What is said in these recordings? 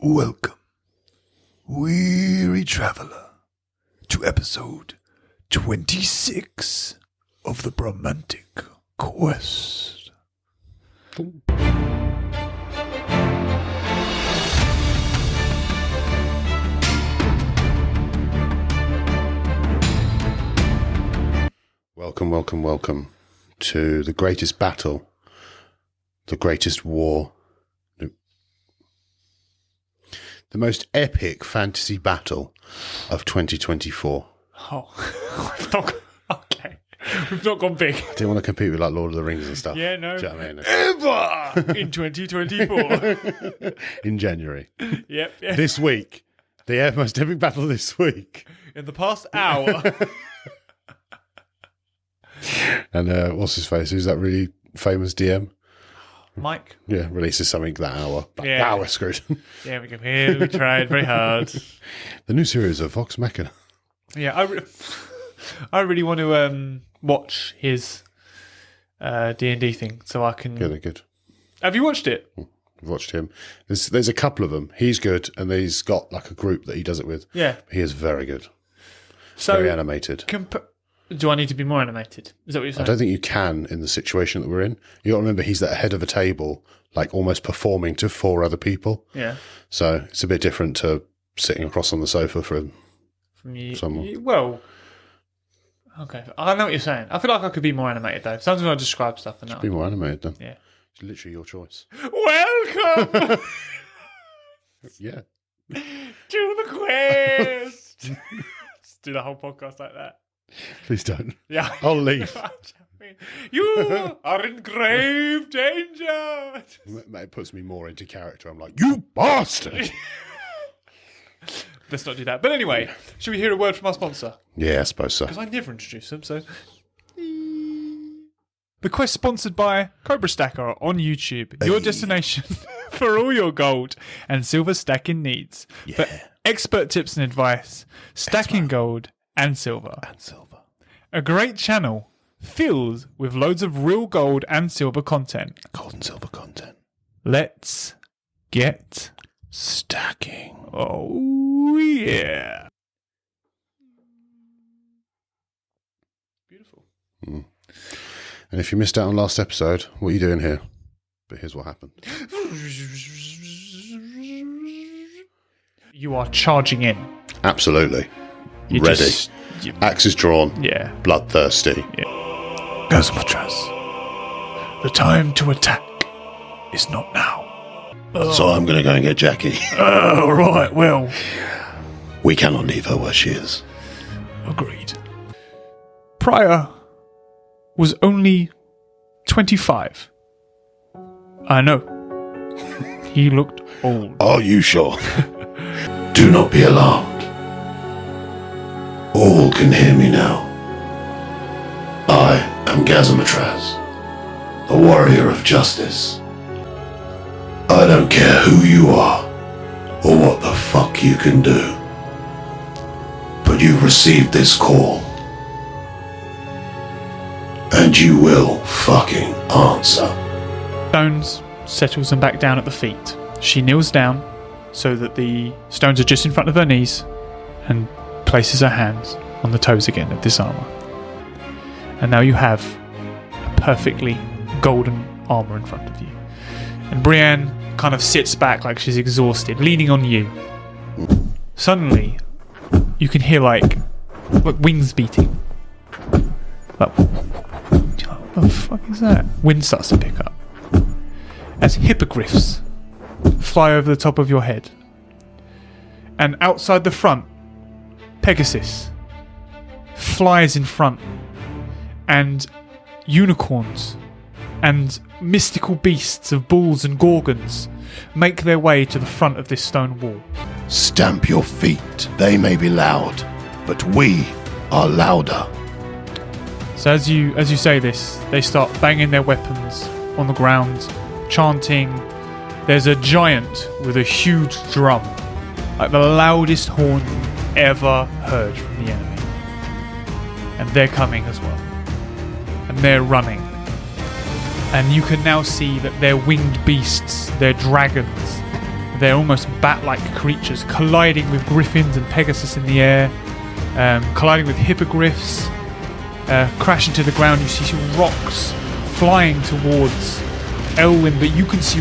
Welcome, weary traveller, to episode 26 of the Bromantic Quest. Welcome to the greatest battle, the greatest war, the most epic fantasy battle of 2024. Oh, we've not gone big. I didn't want to compete with like Lord of the Rings and stuff. Yeah, no. Do you know what I mean? Ever in 2024. In January. Yep. This week. The most epic battle this week. In the past hour. And what's his face? Who's that really famous DM? Mike. Yeah, releases something that hour. Yeah. Now we're screwed. Yeah, we tried very hard. The new series of Vox Machina. Yeah, I really want to watch his D&D thing so I can... Yeah, they're good. Have you watched it? I've watched him. There's a couple of them. He's good, and he's got like a group that he does it with. Yeah. He is very good. So Very animated. Do I need to be more animated? Is that what you're saying? I don't think you can in the situation that we're in. You got to remember he's at the head of a table, like almost performing to 4 other people. Yeah. So it's a bit different to sitting across on the sofa from someone. Well, okay. I know what you're saying. I feel like I could be more animated though. Sometimes when I describe stuff and that. Be more animated then. Yeah. It's literally your choice. Welcome Yeah. to the quest. Let's do the whole podcast like that. Please don't. Yeah. I'll leave. You are in grave danger. It puts me more into character. I'm like, you bastard. Let's not do that. But anyway, should we hear a word from our sponsor? Yeah, I suppose so. Because I never introduce them, so... The quest sponsored by Cobra Stacker on YouTube, your destination for all your gold and silver stacking needs. Yeah. For expert tips and advice, stacking gold and silver. A great channel filled with loads of real gold and silver content. Gold and silver content. Let's get Stacking. Oh, yeah. Beautiful. Mm. And if you missed out on last episode, what are you doing here? But here's what happened. You are charging in. Absolutely. You Ready. Axe is drawn. Yeah. Bloodthirsty. Gazzamatraz, the time to attack is not now. So I'm going to go and get Jackie. Oh, right, well, We cannot leave her where she is. agreed. Pryor was only 25. I know. He looked old. Are you sure? Do not be alarmed. All can hear me now. I am Gazzamatraz, the warrior of justice. I don't care who you are, or what the fuck you can do. But you've received this call. And you will fucking answer. Stones settles them back down at the feet. She kneels down so that the stones are just in front of her knees and places her hands on the toes again of this armour. And now you have a perfectly golden armour in front of you. And Brienne kind of sits back like she's exhausted, leaning on you. Suddenly, you can hear like wings beating. Like, what the fuck is that? Wind starts to pick up. As hippogriffs fly over the top of your head. And outside the front, Pegasus flies in front. And unicorns and mystical beasts of bulls and gorgons make their way to the front of this stone wall. Stamp your feet. They may be loud, but we are louder. So as you say this, they start banging their weapons on the ground, chanting. There's a giant with a huge drum, like the loudest horn ever heard from the enemy. And they're coming as well. And they're running. And you can now see that they're winged beasts, they're dragons. They're almost bat-like creatures, colliding with griffins and Pegasus in the air, colliding with hippogriffs, crashing to the ground. You see rocks flying towards Elwyn, but you can see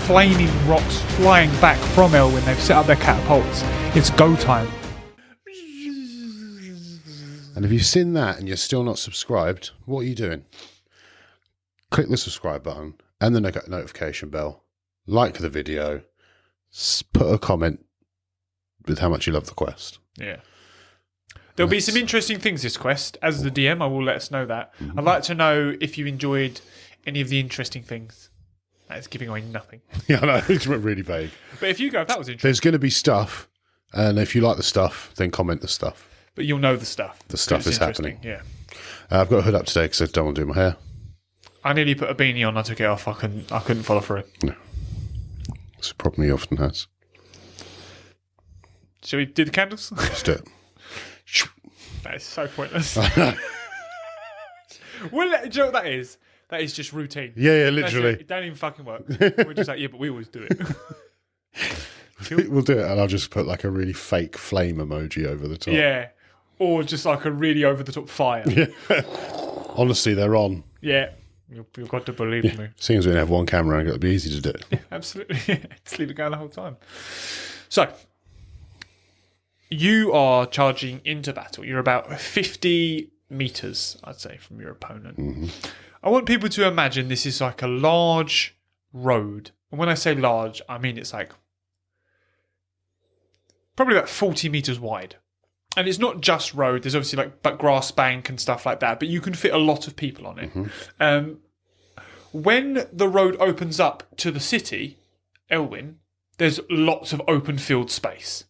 flaming rocks flying back from Elwyn. They've set up their catapults. It's go time. And if you've seen that and you're still not subscribed, what are you doing? Click the subscribe button and the notification bell. Like the video. Put a comment with how much you love the quest. Yeah. There'll be some interesting things this quest. As the DM, I will let us know that. I'd like to know if you enjoyed any of the interesting things. That is giving away nothing. Yeah, I know. It's really vague. But if you go, that was interesting. There's going to be stuff. And if you like the stuff, then comment the stuff. But you'll know the stuff. The stuff is happening. Yeah. I've got a hood up today because I don't want to do my hair. I nearly put a beanie on. I took it off. I couldn't follow through. No. It's a problem he often has. Shall we do the candles? Let's do it. That is so pointless. Well, do you know what that is? That is just routine. Yeah, literally. It don't even fucking work. We're just like, yeah, but we always do it. We'll do it, and I'll just put like a really fake flame emoji over the top. Yeah. Or just like a really over-the-top fire. Yeah. Honestly, they're on. Yeah. You've got to believe me. Seeing as we only have one camera, it'll be easy to do it. Yeah, absolutely. Just leave it going the whole time. So, you are charging into battle. You're about 50 meters, I'd say, from your opponent. Mm-hmm. I want people to imagine this is like a large road. And when I say large, I mean it's like probably about 40 meters wide. And it's not just road. There's obviously like grass bank and stuff like that, but you can fit a lot of people on it. Mm-hmm. When the road opens up to the city, Elwyn, there's lots of open field space.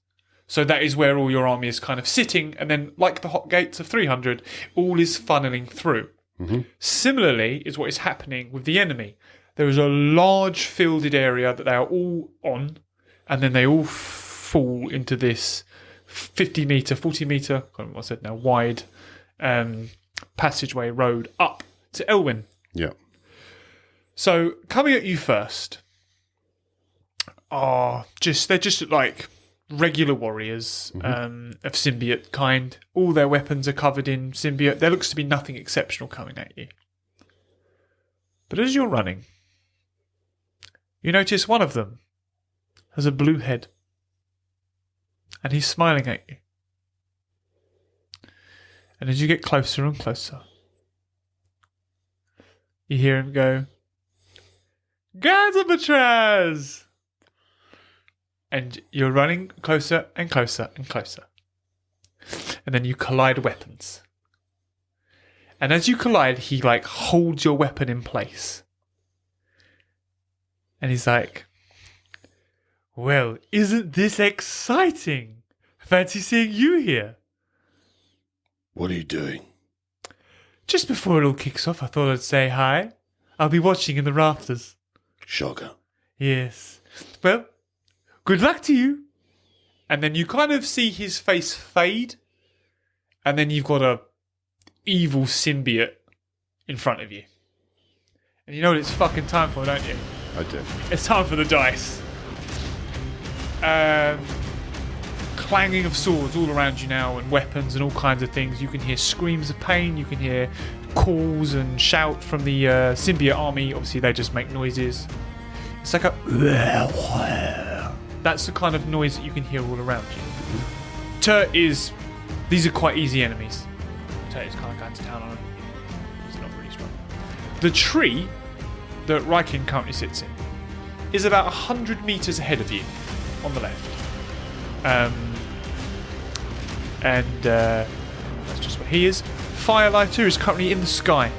So that is where all your army is kind of sitting, and then like the hot gates of 300, all is funneling through. Mm-hmm. Similarly is what is happening with the enemy. There is a large fielded area that they are all on, and then they all fall into this 50 metre, 40 metre, I can't remember what I said now, wide passageway road up to Elwyn. Yeah. So coming at you first are they're just like regular warriors of symbiote kind. All their weapons are covered in symbiote. There looks to be nothing exceptional coming at you. But as you're running, you notice one of them has a blue head. And he's smiling at you. And as you get closer and closer, you hear him go, Gazzamatraz! And you're running closer and closer and closer. And then you collide weapons. And as you collide, he like holds your weapon in place. And he's like, well, isn't this exciting? Fancy seeing you here. What are you doing? Just before it all kicks off, I thought I'd say hi. I'll be watching in the rafters. Shocker. Yes. Well, good luck to you. And then you kind of see his face fade. And then you've got a evil symbiote in front of you. And you know what it's fucking time for, don't you? I do. It's time for the dice. Clanging of swords all around you now, and weapons and all kinds of things. You can hear screams of pain. You can hear calls and shout from the symbiote army. Obviously, they just make noises. It's like a... That's the kind of noise that you can hear all around you. These are quite easy enemies. Turt is kind of going to town on them. He's not really strong. The tree that Rykin currently sits in is about 100 meters ahead of you on the left. That's just where he is. Firelighter is currently in the sky,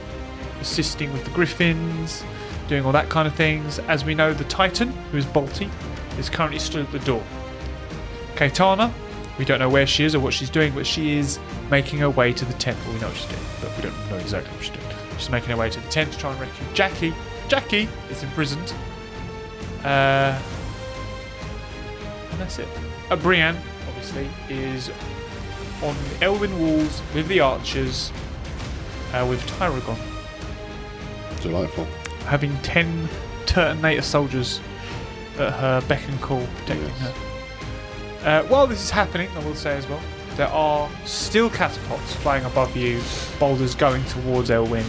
assisting with the griffins, doing all that kind of things. As we know, the Titan, who is Balti, is currently stood at the door. Kaitana, we don't know where she is or what she's doing, but she is making her way to the tent. Well, we know what she's doing, but we don't know exactly what she's doing. She's making her way to the tent to try and rescue Jackie. Jackie is imprisoned. And that's it. Brienne, obviously, is on the Elwyn walls with the archers, with Tyragon. Delightful. Having 10 Turtonator soldiers at her beck and call, protecting her. While this is happening, I will say as well, there are still catapults flying above you, boulders going towards Elwyn,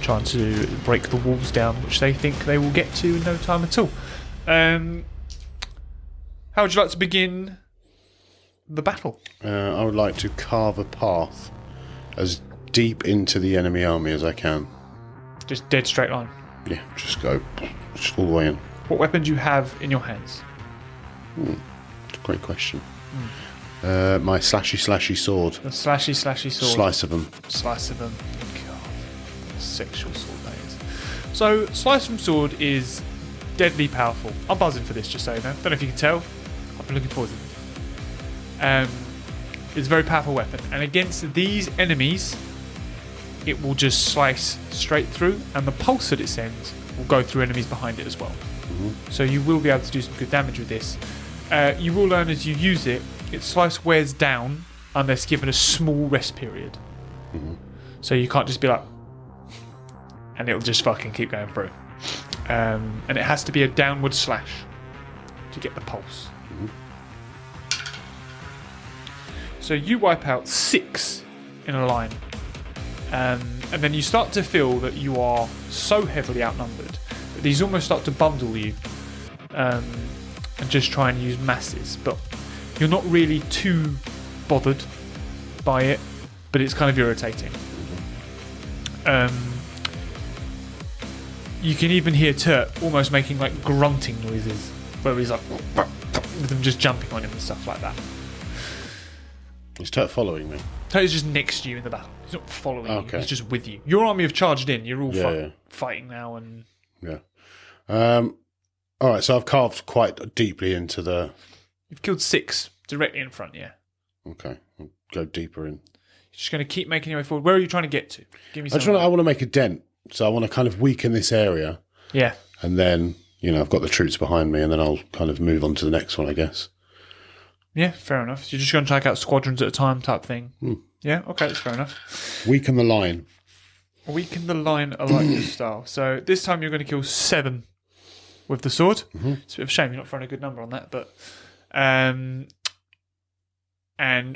trying to break the walls down, which they think they will get to in no time at all. How would you like to begin the battle? I would like to carve a path as deep into the enemy army as I can. Just dead straight line. Yeah, just go all the way in. What weapon do you have in your hands? Great question. My slashy sword. The slashy sword. Slice of them. Slice of them. God, sexual sword that is. So, slice from sword is deadly powerful. I'm buzzing for this, just so you know. Don't know if you can tell. I've been looking forward to this. It's a very powerful weapon, and against these enemies, it will just slice straight through, and the pulse that it sends will go through enemies behind it as well. So you will be able to do some good damage with this. You will learn as you use it, its slice wears down unless given a small rest period. So you can't just be like, and it'll just fucking keep going through. And it has to be a downward slash to get the pulse. So you wipe out 6 in a line. And then you start to feel that you are so heavily outnumbered that these almost start to bundle you and just try and use masses. But you're not really too bothered by it, but it's kind of irritating. You can even hear Turt almost making like grunting noises, where he's like, with them just jumping on him and stuff like that. Is Turt following me? Turt is just next to you in the battle. He's not following you, Okay. he's just with you. Your army have charged in, you're all Yeah. fighting now. And Yeah. Alright, so I've carved quite deeply into the... you've killed 6 directly in front, yeah. Okay, I'll go deeper in. You're just going to keep making your way forward. Where are you trying to get to? Give me I some. want to make a dent, so I want to kind of weaken this area, Yeah. and then, I've got the troops behind me, and then I'll kind of move on to the next one, I guess. Yeah, fair enough. So you're just going to take out squadrons at a time type thing. Yeah, okay, that's fair enough. Weaken the line. Weaken the line, I like your style. So this time you're going to kill 7 with the sword. It's a bit of a shame you're not throwing a good number on that, but and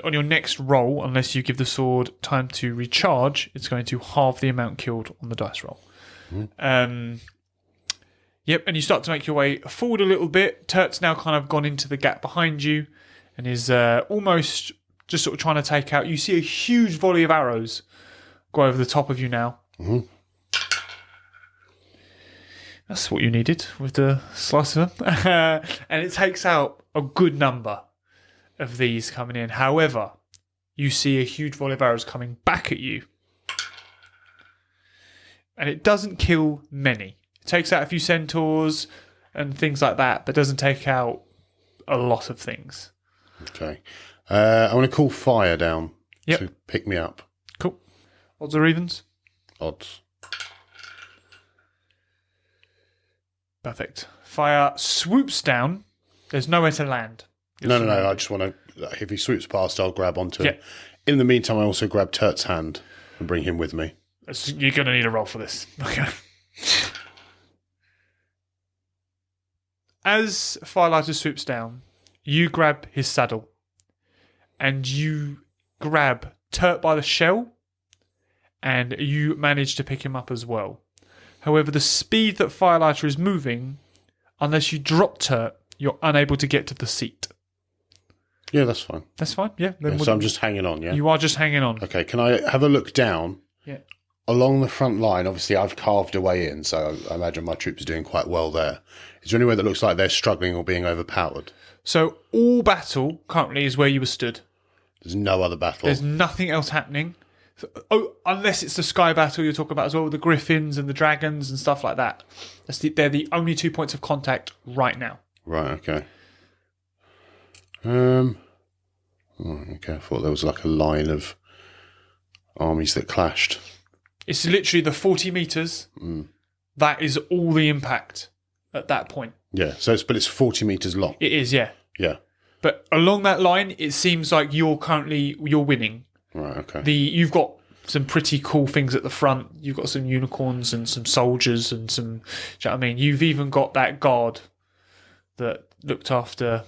on your next roll, unless you give the sword time to recharge, it's going to halve the amount killed on the dice roll. Yep, and you start to make your way forward a little bit. Turt's now kind of gone into the gap behind you and is almost just sort of trying to take out. You see a huge volley of arrows go over the top of you now. That's what you needed with the slice of them. And it takes out a good number of these coming in. However, you see a huge volley of arrows coming back at you. And it doesn't kill many. It takes out a few centaurs and things like that, but doesn't take out a lot of things. Okay. I want to call fire down to pick me up. Cool. Odds or evens? Odds. Perfect. Fire swoops down. There's nowhere to land. No. I just want to... If he swoops past, I'll grab onto him. Yeah. In the meantime, I also grab Turt's hand and bring him with me. You're going to need a roll for this. Okay. As Firelighter swoops down, you grab his saddle and you grab Turt by the shell and you manage to pick him up as well. However, the speed that Firelighter is moving, unless you drop Turt, you're unable to get to the seat. Yeah, that's fine. That's fine, yeah. So I'm just hanging on, yeah? You are just hanging on. Okay, can I have a look down? Yeah. Along the front line, obviously I've carved a way in, so I imagine my troops are doing quite well there. Is there anywhere that looks like they're struggling or being overpowered? So all battle currently is where you were stood. There's no other battle? There's nothing else happening. Unless it's the sky battle you're talking about as well, with the griffins and the dragons and stuff like that. They're the only 2 points of contact right now. Right, okay. Okay, I thought there was like a line of armies that clashed. It's literally the 40 metres. That is all the impact at that point. Yeah, but it's 40 metres long. It is, yeah. Yeah. But along that line, it seems like you're winning. Right, okay. You've got some pretty cool things at the front. You've got some unicorns and some soldiers and some... Do you know what I mean? You've even got that guard that looked after.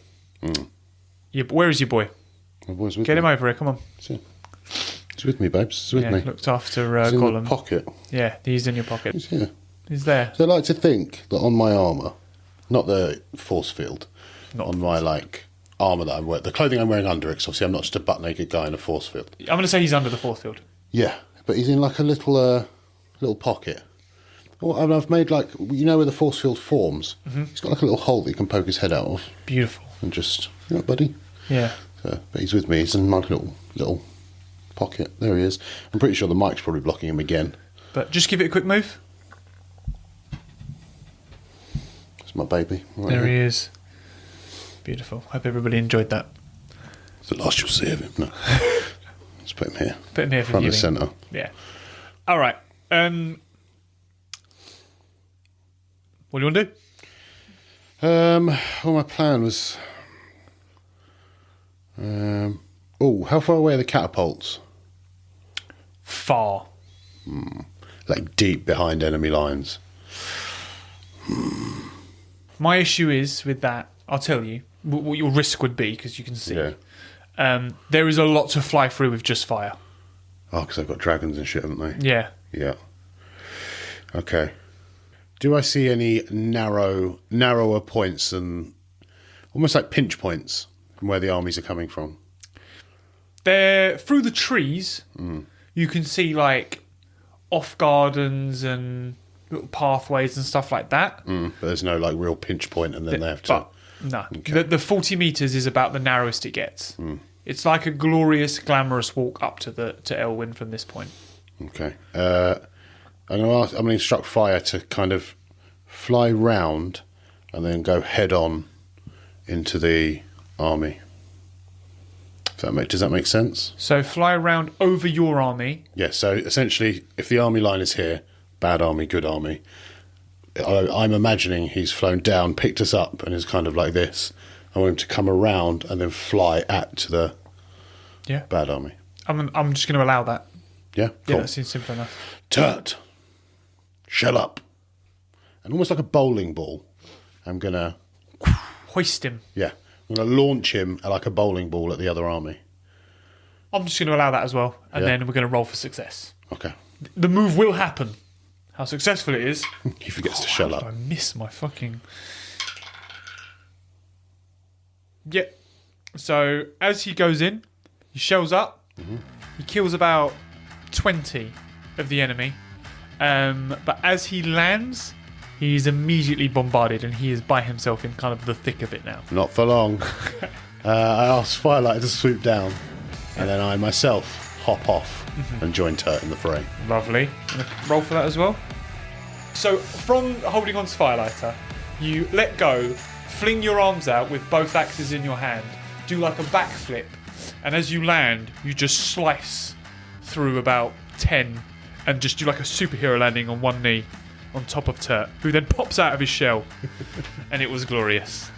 Where is your boy? My boy's with Get me. him over here. Come on. He's with me, babes. He's with me. Looked after He's in Gollum. the pocket. Yeah, he's in your pocket. He's here. He's there. So I like to think that on my armour, not the force field, Not on my armour that I'm wearing, the clothing I'm wearing under it, 'cause obviously I'm not just a butt-naked guy in a force field. I'm going to say he's under the force field. Yeah, but he's in like a little pocket. Oh, and I've made where the force field forms. He's got like a little hole that you can poke his head out of. Beautiful. And just, buddy. Yeah. So, but he's with me. He's in my little pocket. There he is. I'm pretty sure the mic's probably blocking him again. But just give it a quick move. It's my baby. Right There here. he is. Beautiful. Hope everybody enjoyed that. It's the last you'll see of him. No. Let's put him here. Put him here for Front viewing. and centre. Yeah. All right. What do you want to do? Well, my plan was... how far away are the catapults? Far. Like deep behind enemy lines. My issue is with that, I'll tell you, what your risk would be, because you can see. Yeah. There is a lot to fly through with just fire. Oh, because they've got dragons and shit, haven't they? Yeah. Yeah. Okay. Do I see any narrower points and almost like pinch points from where the armies are coming from? They're through the trees. You can see off gardens and little pathways and stuff like that. But there's no real pinch point, and then they have to. But no, the 40 meters is about the narrowest it gets. It's like a glorious, glamorous walk up to Elwyn from this point. Okay. I'm going to instruct fire to kind of fly round and then go head on into the army. Does that make sense? So fly around over your army. Yeah, so essentially, if the army line is here, bad army, good army, I'm imagining he's flown down, picked us up, and is kind of like this. I want him to come around and then fly to the bad army. I'm just going to allow that. Yeah? Cool. Yeah, that seems simple enough. Turt, shell up. And almost like a bowling ball, I'm going to... Hoist him. Yeah. I'm going to launch him like a bowling ball at the other army. I'm just going to allow that as well. And Yeah. then we're going to roll for success. Okay. The move will happen. How successful it is. He forgets to shell How up. did I miss my fucking... Yeah. So as he goes in, he shells up. He kills about 20 of the enemy. But as he lands, he's immediately bombarded and he is by himself in kind of the thick of it now. Not for long. I asked Firelight to swoop down, and then I myself hop off and join Turt in the fray. Lovely. Gonna roll for that as well. So from holding on to Firelighter, you let go, fling your arms out with both axes in your hand, do like a backflip, and as you land, you just slice through about 10 and just do like a superhero landing on one knee on top of Turt, who then pops out of his shell. And it was glorious.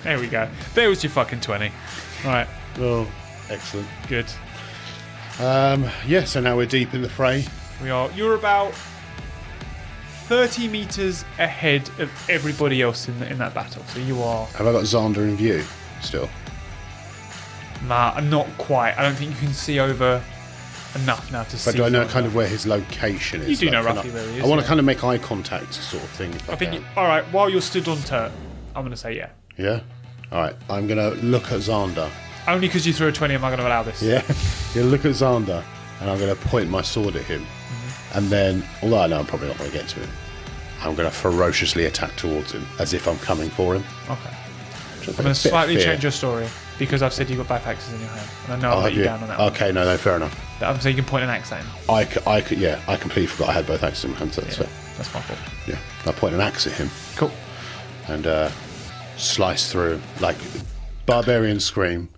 There we go. There was your fucking 20. Right, Oh, excellent. good. So now we're deep in the fray. We are. You're about 30 meters ahead of everybody else in that battle. So you are. Have I got Xander in view still? Nah, not quite. I don't think you can see over enough now to see. But do I know further. kind of where his location is? You do Like, know can roughly where he is, I want to yeah. kind of make eye contact sort of thing. If I I think. can. All right. While you're stood on Turt, I'm going to say yeah. Yeah? Alright, I'm going to look at Xander. Only because you threw a 20 am I going to allow this. Yeah? You look at Xander, and I'm going to point my sword at him. And then, although I know I'm probably not going to get to him, I'm going to ferociously attack towards him, as if I'm coming for him. Okay. Just I'm like going a to bit of slightly fear. change your story because I've said you've got both axes in your hand. And I know I'll Oh, let you yeah. down on that one. Okay, no, fair enough. I'm saying you can point an axe at him. I completely forgot I had both axes in my hand, so that's fair. That's my fault. Yeah. I point an axe at him Cool. and slice through, like barbarian scream,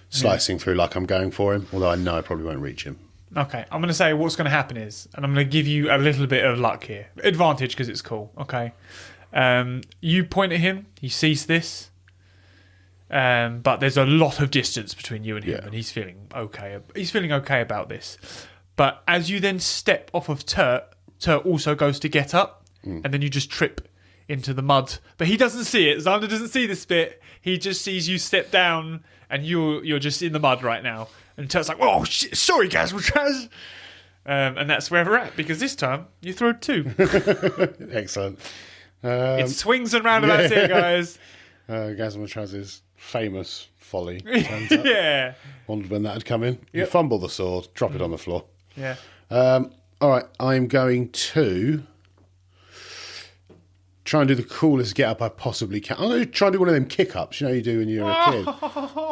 slicing through like I'm going for him, although I know I probably won't reach him. Okay, I'm going to say what's going to happen is, and I'm going to give you a little bit of luck here. Advantage because it's cool, okay? You point at him, he sees this, but there's a lot of distance between you and him, Yeah. and he's feeling okay. He's feeling okay about this. But as you then step off of Turt also goes to get up, and then you just trip into the mud. But he doesn't see it. Xander doesn't see this bit. He just sees you step down and you're just in the mud right now. And Turt's like, oh, shit, sorry, Gazzamatraz. And that's where we're at, because this time you throw 2. Excellent. It swings and roundabouts here, guys. Gazzamatraz's famous folly. Turns out. Yeah. Wondered when that had come in. You Yep. fumble the sword, drop it on the floor. Yeah. All right, I'm going to try and do the coolest get up I possibly can. I'm going to try and do one of them kick ups, you know you do when you're a kid.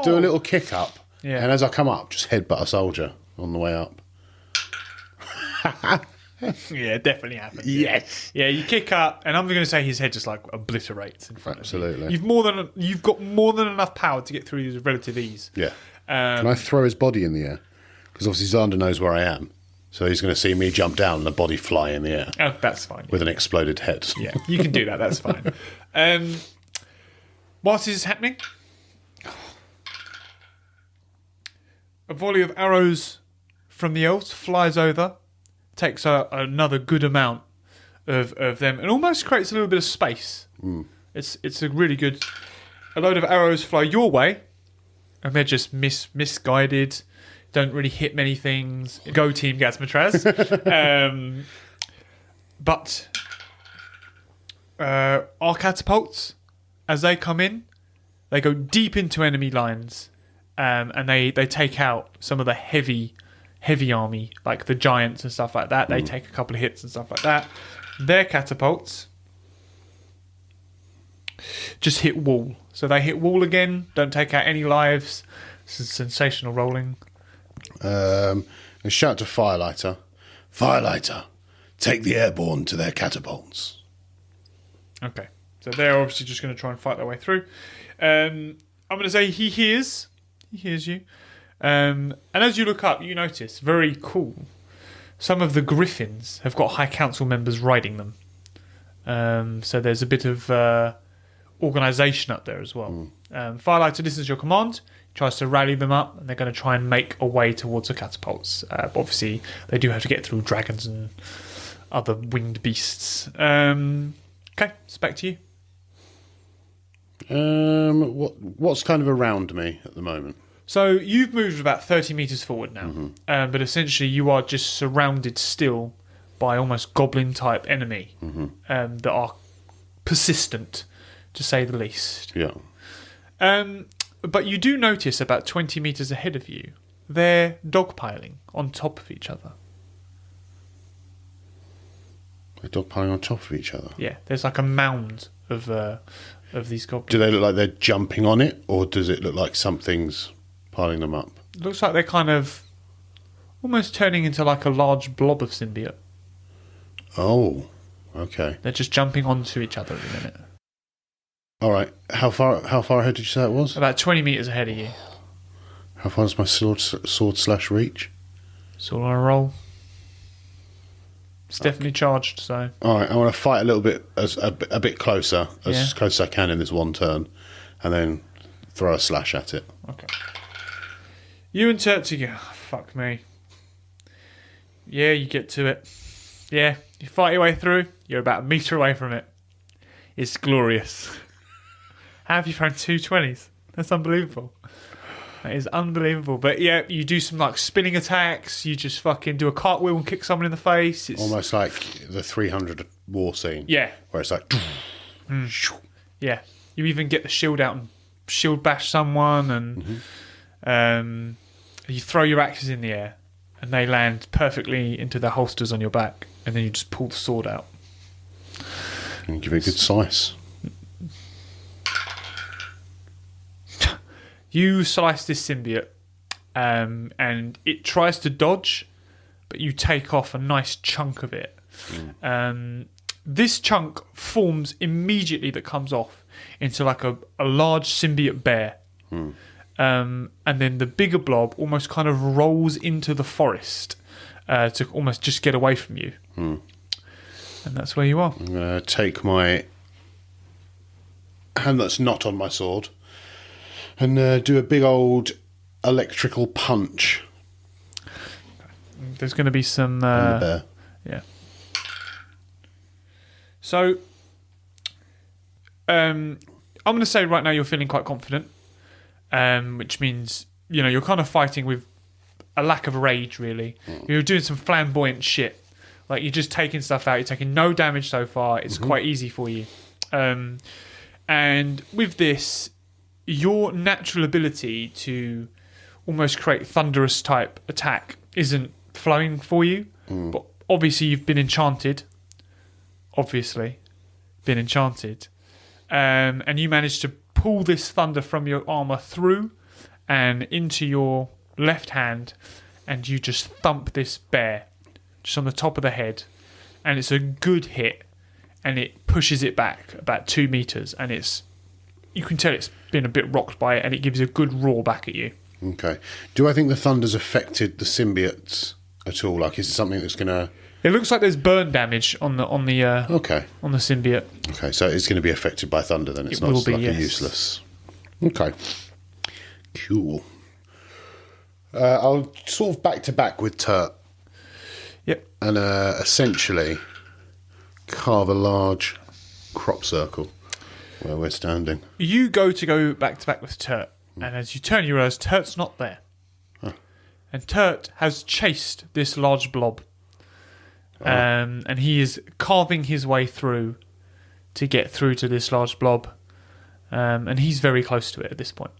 Do a little kick up. Yeah. And as I come up, just headbutt a soldier on the way up. Yeah, it definitely happens. Yes. Yeah, you kick up, and I'm going to say his head just like obliterates in front Absolutely. of you. You've got more than enough power to get through these with relative ease. Yeah. Can I throw his body in the air? Because obviously Xander knows where I am. So he's going to see me jump down and the body fly in the air. Oh, that's fine. With an exploded head. Yeah, you can do that. That's fine. Whilst this is happening, a volley of arrows from the elves flies over, takes another good amount of them, and almost creates a little bit of space. It's a really good. A load of arrows fly your way, and they're just misguided. Don't really hit many things. Go Team Gazzamatraz. But our catapults, as they come in, they go deep into enemy lines, and they take out some of the heavy army, like the giants and stuff like that. They take a couple of hits and stuff like that. Their catapults just hit wall. So they hit wall again, don't take out any lives. This is sensational rolling. And shout to Firelighter. Firelighter, take the airborne to their catapults. Okay. So they're obviously just going to try and fight their way through. I'm going to say he hears you. And as you look up, you notice, very cool, some of the griffins have got High Council members riding them. So there's a bit of organisation up there as well. Firelighter listens to your command, tries to rally them up, and they're going to try and make a way towards the catapults. But obviously, they do have to get through dragons and other winged beasts. Okay, it's back to you. What's kind of around me at the moment? So you've moved about 30 metres forward now, but essentially you are just surrounded still by almost goblin-type enemy that are persistent, to say the least. Yeah. But you do notice about 20 metres ahead of you, they're dogpiling on top of each other. They're dogpiling on top of each other? Yeah, there's like a mound of these goblins. Do they look like they're jumping on it, or does it look like something's piling them up? Looks like they're kind of almost turning into like a large blob of symbiote. Oh, okay. They're just jumping onto each other at the minute. All right. How far ahead did you say it was? About 20 metres ahead of you. How far does my sword slash reach? It's all on a roll. It's definitely charged, so... All right, I want to fight a little bit, a bit closer, as close as I can in this one turn, and then throw a slash at it. Okay. You and Turtsy go, oh, fuck me. Yeah, you get to it. Yeah, you fight your way through, you're about a metre away from it. It's glorious. How have you thrown 2 20s? That's unbelievable. That is unbelievable. But yeah, you do some like spinning attacks, you just fucking do a cartwheel and kick someone in the face. It's almost like the 300 war scene. Yeah. Where it's like... Yeah. You even get the shield out and shield bash someone, and you throw your axes in the air and they land perfectly into their holsters on your back, and then you just pull the sword out. And give it a good slice. You slice this symbiote, and it tries to dodge, but you take off a nice chunk of it. This chunk forms immediately, that comes off into like a large symbiote bear. And then the bigger blob almost kind of rolls into the forest to almost just get away from you. And that's where you are. I'm going to take my hand that's not on my sword and do a big old electrical punch. There's going to be some... on the bear. Yeah. So, I'm going to say right now you're feeling quite confident, which means, you're kind of fighting with a lack of rage, really. You're doing some flamboyant shit. Like, you're just taking stuff out. You're taking no damage so far. It's quite easy for you. And with this, your natural ability to almost create thunderous type attack isn't flowing for you. But obviously you've been enchanted. And you managed to pull this thunder from your armor through and into your left hand, and you just thump this bear just on the top of the head, and it's a good hit, and it pushes it back about 2 meters, and you can tell it's been a bit rocked by it, and it gives a good roar back at you. Okay. Do I think the thunder's affected the symbiotes at all? Like, is it something that's going to... It looks like there's burn damage on the symbiote. Okay, so it's going to be affected by thunder then. It's not will be, like yes. a useless. Okay. Cool. I'll sort of back to back with Turt. Yep. And essentially carve a large crop circle where we're standing. You go back to back with Turt, and as you turn, you realise Turt's not there. Huh. And Turt has chased this large blob. And he is carving his way through to get through to this large blob. And he's very close to it at this point.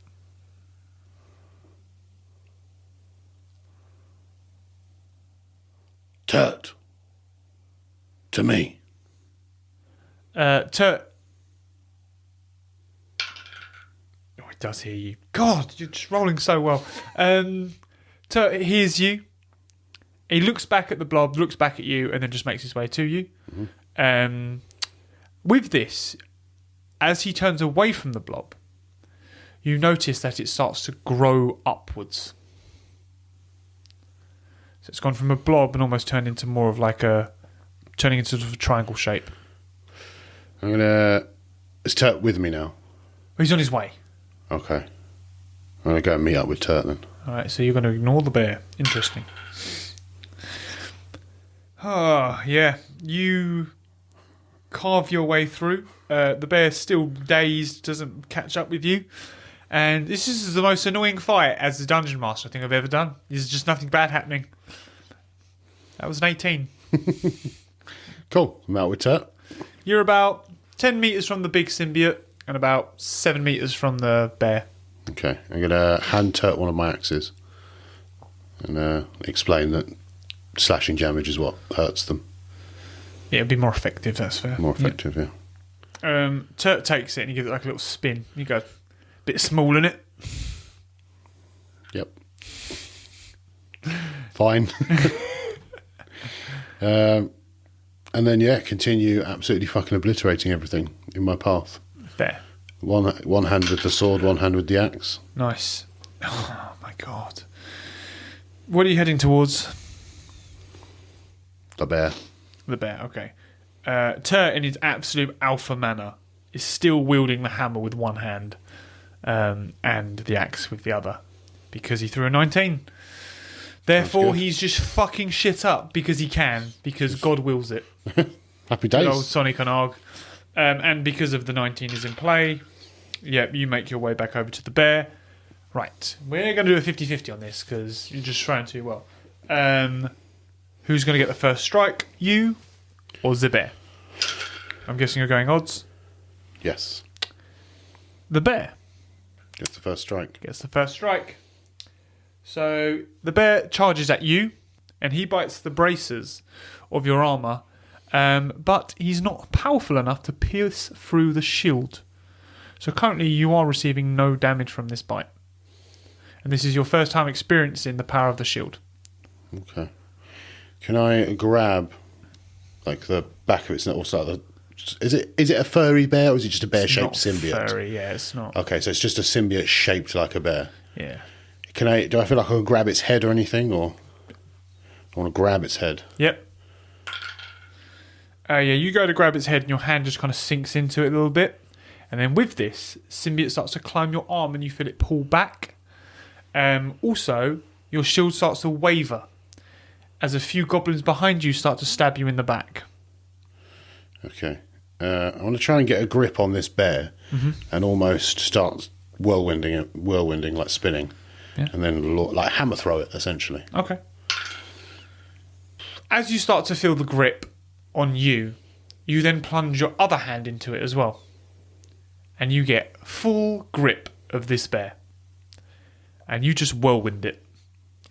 Turt. To me. Turt. Oh, he does hear you. God, you're just rolling so well. Turt hears you. He looks back at the blob, looks back at you, and then just makes his way to you. With this, as he turns away from the blob, you notice that it starts to grow upwards. So it's gone from a blob and almost turned into more of turning into sort of a triangle shape. Is Turt with me now? He's on his way. Okay. I'm going to go and meet up with Turt then. Alright, so you're going to ignore the bear. Interesting. Oh, yeah. You carve your way through. The bear's still dazed, doesn't catch up with you. And this is the most annoying fight as the Dungeon Master I think I've ever done. There's just nothing bad happening. That was an 18. Cool. I'm out with Turt. You're about 10 metres from the big symbiote and about 7 metres from the bear. Okay. I'm going to hand Turt one of my axes and explain that slashing damage is what hurts them. Yeah, it'd be more effective, that's fair. More effective, yeah. Turt takes it and you give it like a little spin. You go, bit small in it. Yep. Fine. And then, continue absolutely fucking obliterating everything in my path. There. One hand with the sword, one hand with the axe. Nice. Oh, my God. What are you heading towards? The bear. The bear, okay. Turt, in his absolute alpha manner, is still wielding the hammer with one hand and the axe with the other because he threw a 19. Therefore, he's just fucking shit up because he can, because God wills it. Happy days. Good old Sonic and Arg. And because of the 19 is in play, you make your way back over to the bear. Right, we're going to do a 50-50 on this because you're just trying too well. Who's going to get the first strike? You or the bear? I'm guessing you're going odds. Yes. The bear Gets the first strike. gets the first strike. So the bear charges at you and he bites the braces of your armour, but he's not powerful enough to pierce through the shield. So currently you are receiving no damage from this bite. And this is your first time experiencing the power of the shield. Okay. Can I grab like the back of its neck? Also, is it a furry bear or is it just a bear-shaped symbiote? Furry, yeah, it's not. Okay, so it's just a symbiote shaped like a bear. Yeah. Do I feel like I can grab its head or anything, or I want to grab its head? Yep. You go to grab its head and your hand just kind of sinks into it a little bit. And then with this, symbiote starts to climb your arm and you feel it pull back. Also, your shield starts to waver as a few goblins behind you start to stab you in the back. Okay. I want to try and get a grip on this bear and almost start whirlwinding, like spinning, and then like hammer throw it, essentially. Okay. As you start to feel the grip on you, you then plunge your other hand into it as well. And you get full grip of this bear. And you just whirlwind it.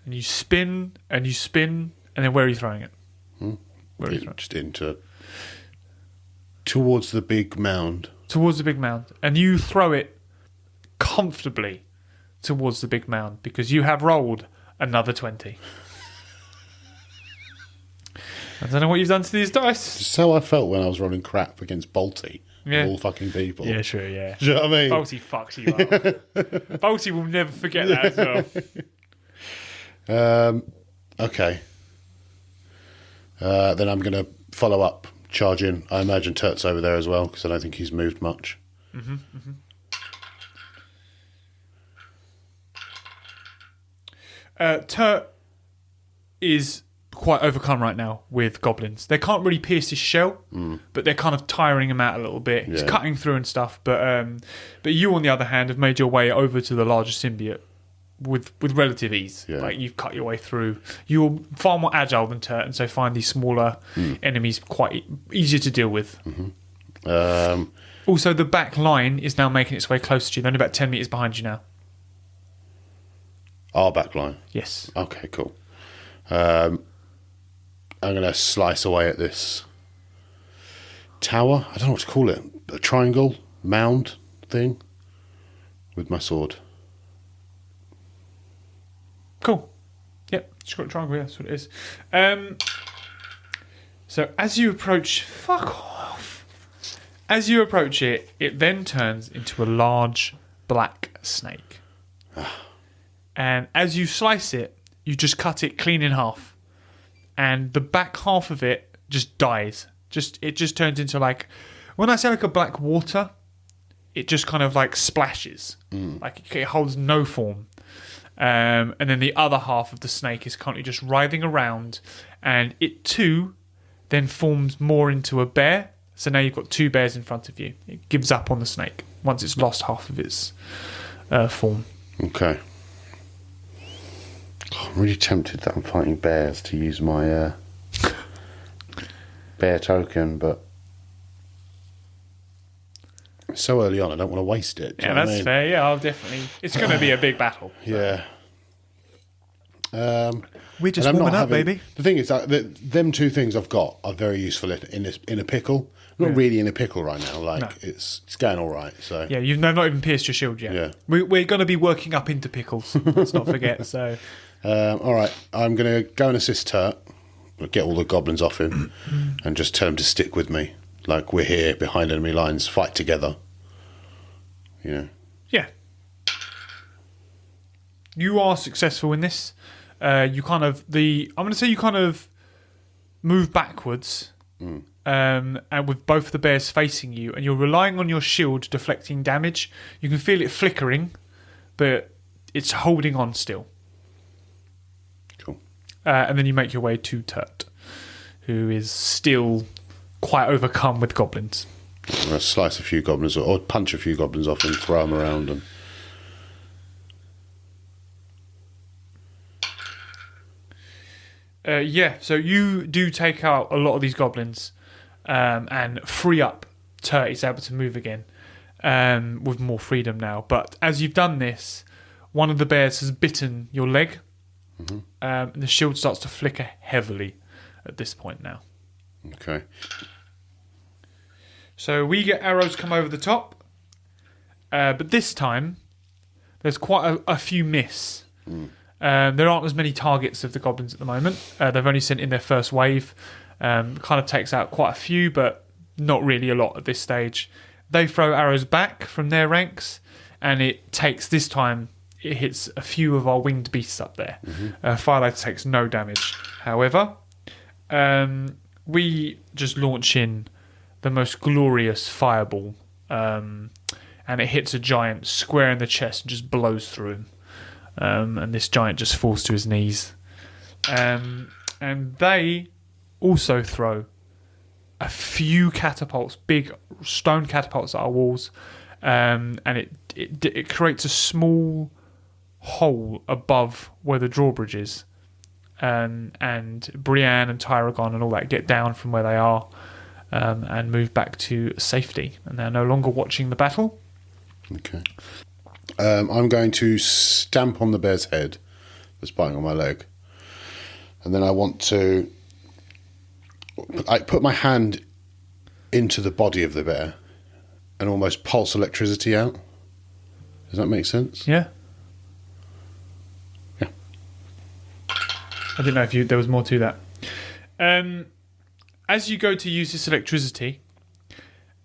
And you spin, and then where are you throwing it? Where are you throwing it? Just towards the big mound. Towards the big mound. And you throw it comfortably towards the big mound because you have rolled another 20. I don't know what you've done to these dice. It's how I felt when I was running crap against Balti. Yeah. All fucking people. Yeah, sure, yeah. Do you know what I mean? Balti fucks you up. Balti will never forget that as well. Okay. Then I'm going to follow up, charge in. I imagine Turt's over there as well because I don't think he's moved much. Turt is quite overcome right now with goblins. They can't really pierce his shell, but they're kind of tiring him out a little bit. He's cutting through and stuff, but you, on the other hand, have made your way over to the larger symbiote with relative ease. Yeah. Like, you've cut your way through. You're far more agile than Turt, and so find these smaller enemies quite easier to deal with. Also, the back line is now making its way closer to you. They're only about 10 metres behind you now. Our back line? Yes. Okay, cool. I'm going to slice away at this tower. I don't know what to call it. A triangle, mound thing with my sword. Cool. Yep, just got a triangle, yeah, that's what it is. So as you approach... Fuck off. As you approach it, it then turns into a large black snake. And as you slice it, you just cut it clean in half. And the back half of it just dies. It just turns into like... When I say like a black water, it just kind of like splashes. Like it holds no form. And then the other half of the snake is currently just writhing around. And it too then forms more into a bear. So now you've got two bears in front of you. It gives up on the snake once it's lost half of its form. Okay. I'm really tempted that I'm fighting bears to use my bear token, but so early on I don't want to waste it. Yeah, that's fair. Yeah, I'll definitely... It's going to be a big battle. Yeah. We're just warming up, baby. The thing is, them two things I've got are very useful in a pickle. Not really in a pickle right now. Like, it's going all right. So yeah, you've not even pierced your shield yet. Yeah. We're going to be working up into pickles. Let's not forget. So... all right, I'm going to go and assist Turt, get all the goblins off him, and just tell him to stick with me. Like, we're here behind enemy lines, fight together. You know? Yeah. You are successful in this. You kind of I'm going to say you kind of move backwards, and with both the bears facing you, and you're relying on your shield deflecting damage. You can feel it flickering, but it's holding on still. And then you make your way to Turt, who is still quite overcome with goblins. I'm going to slice a few goblins or punch a few goblins off and throw them around. So you do take out a lot of these goblins and free up Turt. He's able to move again with more freedom now. But as you've done this, one of the bears has bitten your leg. And the shield starts to flicker heavily at this point now. Okay. So we get arrows come over the top, but this time there's quite a few miss. There aren't as many targets of the goblins at the moment. They've only sent in their first wave. Kind of takes out quite a few, but not really a lot at this stage. They throw arrows back from their ranks, and it takes this time... It hits a few of our winged beasts up there. Firelight takes no damage. However, we just launch in the most glorious fireball, and it hits a giant square in the chest and just blows through him. And this giant just falls to his knees. And they also throw a few catapults, big stone catapults at our walls, and it creates a small hole above where the drawbridge is, and Brienne and Tyragon and all that get down from where they are, and move back to safety, and they're no longer watching the battle. Okay. I'm going to stamp on the bear's head that's biting on my leg, and then I want to put my hand into the body of the bear and almost pulse electricity out. Does that make sense? Yeah. Yeah. I didn't know if there was more to that. As you go to use this electricity,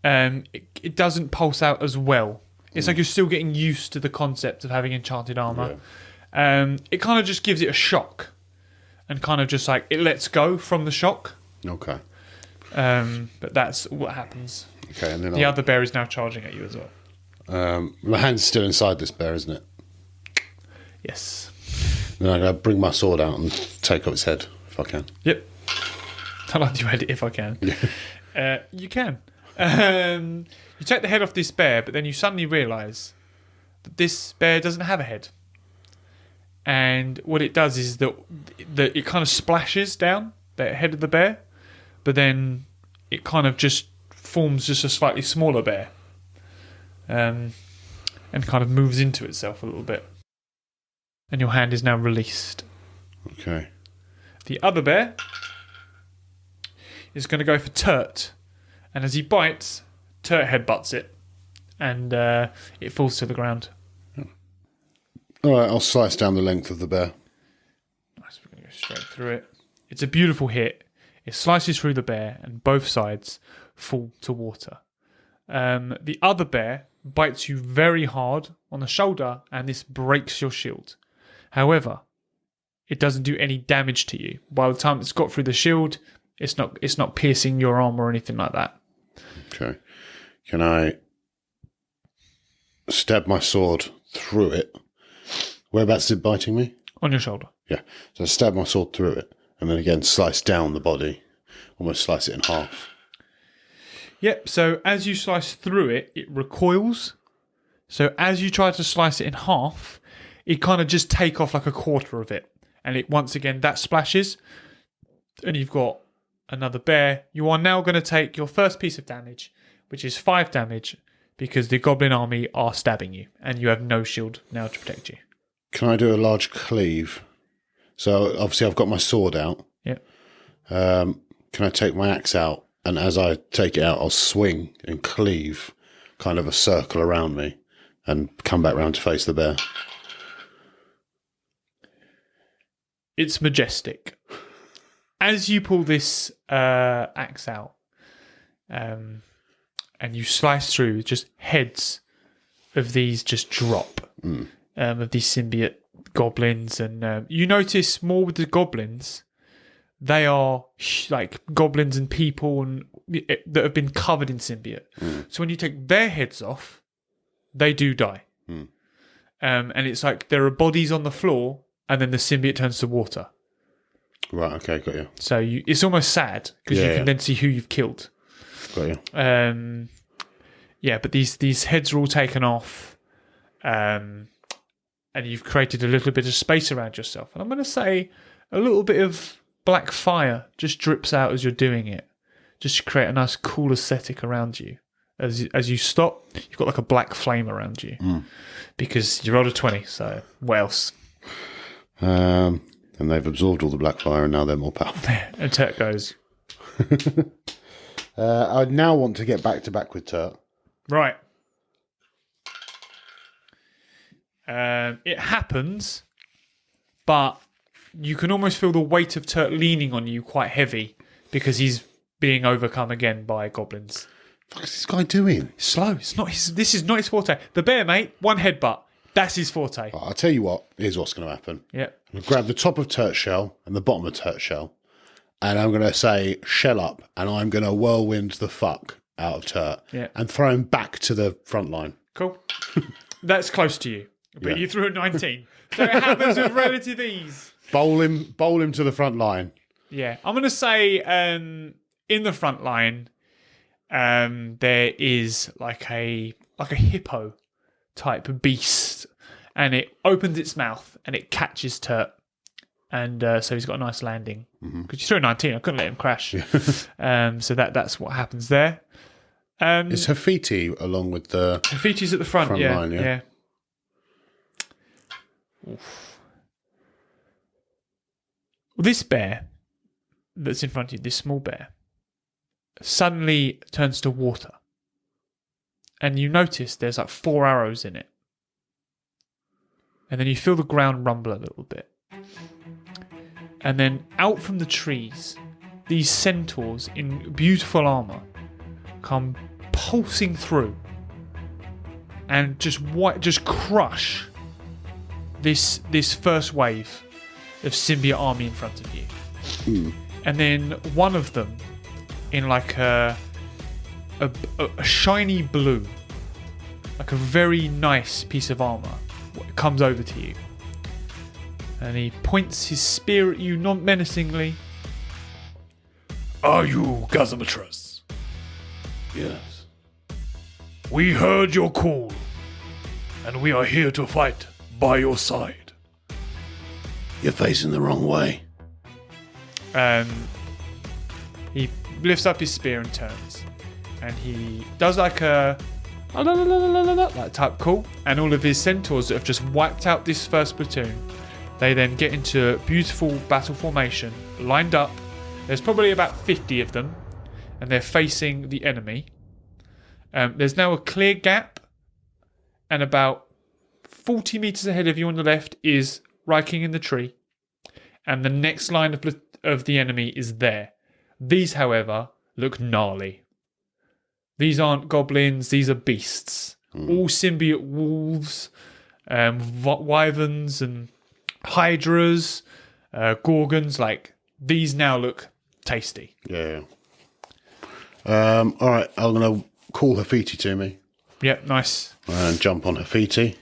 it doesn't pulse out as well. It's like you're still getting used to the concept of having enchanted armor. Yeah. It kind of just gives it a shock, and kind of just like it lets go from the shock. Okay. But that's what happens. Okay, and then the other bear is now charging at you as well. My hand's still inside this bear, isn't it? Yes. Then I'm going to bring my sword out and take off its head if I can. Yep. I like you edit if I can. Yeah. You can. You take the head off this bear, but then you suddenly realise that this bear doesn't have a head. And what it does is that it kind of splashes down the head of the bear, but then it kind of just forms just a slightly smaller bear, and kind of moves into itself a little bit. And your hand is now released. Okay. The other bear is going to go for Turt, and as he bites, Turt headbutts it, and it falls to the ground. All right, I'll slice down the length of the bear. Nice, we're going to go straight through it. It's a beautiful hit. It slices through the bear, and both sides fall to water. The other bear bites you very hard on the shoulder, and this breaks your shield. However, it doesn't do any damage to you. By the time it's got through the shield, it's not piercing your arm or anything like that. Okay. Can I stab my sword through it? Whereabouts is it biting me? On your shoulder. Yeah. So I stab my sword through it, and then again slice down the body, almost slice it in half. Yep, so as you slice through it, it recoils. So as you try to slice it in half, it kind of just take off like a quarter of it. And it once again, that splashes. And you've got another bear. You are now going to take your first piece of damage, which is 5 damage, because the goblin army are stabbing you. And you have no shield now to protect you. Can I do a large cleave? So obviously I've got my sword out. Yep. Can I take my axe out? And as I take it out, I'll swing and cleave kind of a circle around me and come back round to face the bear. It's majestic. As you pull this axe out, and you slice through, just heads of these just drop, of these symbiote goblins. And you notice more with the goblins, they are like goblins and people that have been covered in symbiote. So when you take their heads off, they do die. And it's like there are bodies on the floor, and then the symbiote turns to water. Right, okay, got you. So it's almost sad, because you can then see who you've killed. Got you. Yeah, but these heads are all taken off, and you've created a little bit of space around yourself. And I'm going to say a little bit of black fire just drips out as you're doing it, just to create a nice cool aesthetic around you. As you stop, you've got like a black flame around you, because you rolled a 20, so what else? And they've absorbed all the black fire, and now they're more powerful. And Turt goes. I now want to get back to back with Turt. Right. It happens, but you can almost feel the weight of Turt leaning on you quite heavy, because he's being overcome again by goblins. What is this guy doing? Slow. This is not his forte. The bear, mate, one headbutt. That's his forte. I'll tell you what. Here's what's going to happen. Yep. I'm going to grab the top of Turt's shell and the bottom of Turt's shell, and I'm going to say, shell up, and I'm going to whirlwind the fuck out of Turt and throw him back to the front line. Cool. That's close to you. But Yeah. you threw a 19. So it happens with relative ease. Bowl him to the front line. Yeah. I'm going to say in the front line, there is like a hippo type beast, and it opens its mouth and it catches Turt, and so he's got a nice landing because he's through 19. I couldn't let him crash. So that's what happens there. Is Hafiti along with the Hafiti's at the front line? Yeah. Oof. Well, this bear that's in front of you, this small bear, suddenly turns to water. And you notice there's like 4 arrows in it. And then you feel the ground rumble a little bit. And then out from the trees, these centaurs in beautiful armour come pulsing through and just crush this first wave of symbiote army in front of you. And then one of them, in like a shiny blue, like a very nice piece of armour, comes over to you. And he points his spear at you, not menacingly. Are you Gazzamatraz? Yes. We heard your call, and we are here to fight by your side. You're facing the wrong way. He lifts up his spear and turns. And he does like a like type call. And all of his centaurs that have just wiped out this first platoon, they then get into beautiful battle formation, lined up. There's probably about 50 of them, and they're facing the enemy. There's now a clear gap, and about 40 metres ahead of you on the left is Ryking in the tree, and the next line of the enemy is there. These, however, look gnarly. These aren't goblins, these are beasts. All symbiote wolves, wyverns and hydras, gorgons. Like, these now look tasty. Yeah. All right, I'm going to call Hafiti to me. Yep, nice. And jump on Hafiti.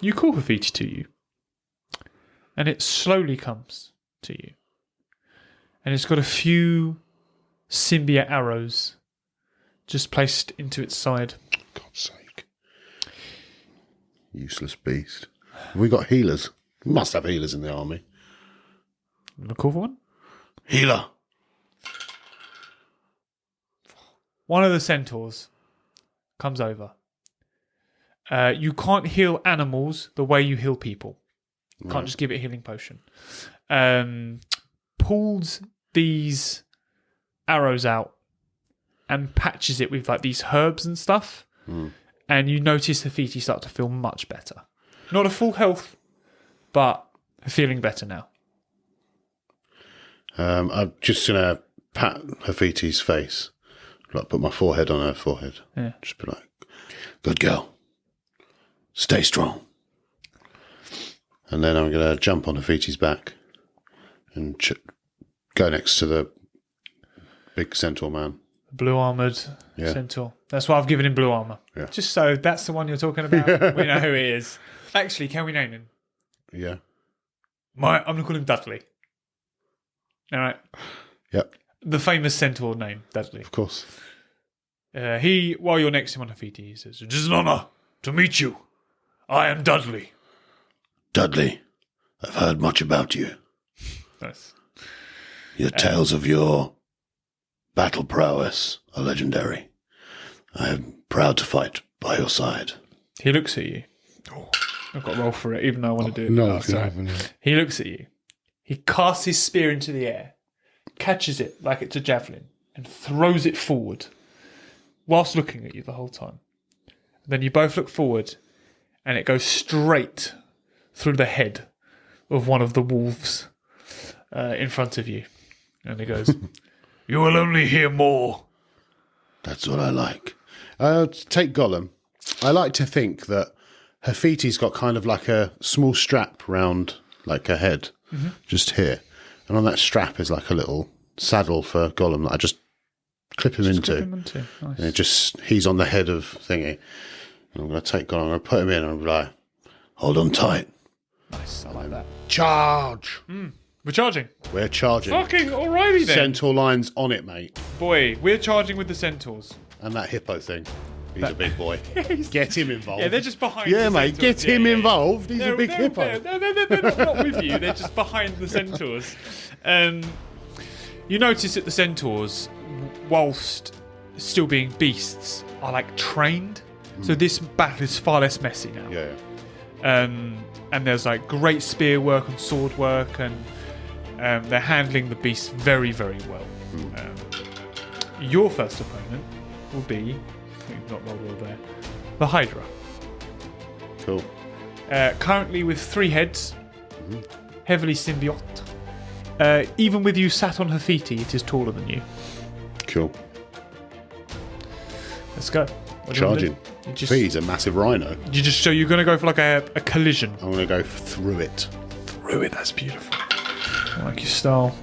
You call Hafiti to you, and it slowly comes to you. And it's got a few symbiote arrows just placed into its side. God's sake. Useless beast. Have we got healers? We must have healers in the army. Want to call for one? Healer. One of the centaurs comes over. You can't heal animals the way you heal people. You can't just give it a healing potion. Pulls these arrows out and patches it with like these herbs and stuff. And you notice Hafiti start to feel much better. Not a full health, but feeling better now. I'm just going to pat Hafiti's face. Like, put my forehead on her forehead. Yeah. Just be like, Good girl. Stay strong. and then I'm going to jump on Hafiti's back and go next to the big centaur man. Blue armoured centaur. That's why I've given him blue armour. Yeah. Just so that's the one you're talking about. We know who he is. Actually, can we name him? Yeah. I'm going to call him Dudley. All right. Yep. The famous centaur name, Dudley. Of course. While you're next to him on Hafiti, he says, It is an honour to meet you. I am Dudley. Dudley, I've heard much about you. nice. Your tales of your battle prowess are legendary. I am proud to fight by your side. He looks at you. Oh, I've got to roll for it, even though I want to do it. No, Oh, it's not sorry. happening. He looks at you. He casts his spear into the air, catches it like it's a javelin, and throws it forward, whilst looking at you the whole time. And then you both look forward, and it goes straight through the head of one of the wolves in front of you. And he goes, You will only hear more. That's what I like. Take Gollum. I like to think that Hafiti's got kind of like a small strap round like her head, just here. And on that strap is like a little saddle for Gollum that I just clip him into. Nice. And he's on the head of thingy. And I'm going to take Gollum, I'm going to put him in, and I'm like, Hold on tight. Nice, I like that. charge! We're charging. We're charging. Fucking alrighty then. Centaur lines on it, mate. Boy, we're charging with the centaurs. And that hippo thing. He's a big boy. Get him involved. Yeah, they're just behind Yeah, the mate, centaurs. get him involved. He's a They're- big they're- hippo. They're not with you. They're just behind the centaurs. You notice that the centaurs, whilst still being beasts, are like trained. So this battle is far less messy now. Yeah. And there's like great spear work and sword work, and they're handling the beasts very, very well. Your first opponent will be, not rolled well there, the Hydra. Cool. Currently with 3 heads, heavily symbiote. Even with you sat on her feety, it is taller than you. Cool. Let's go. What do you wanna Charging. do? You just, He's a massive rhino. so you're going to go for like a collision. I'm going to go through it. Through it, that's beautiful. I like your style.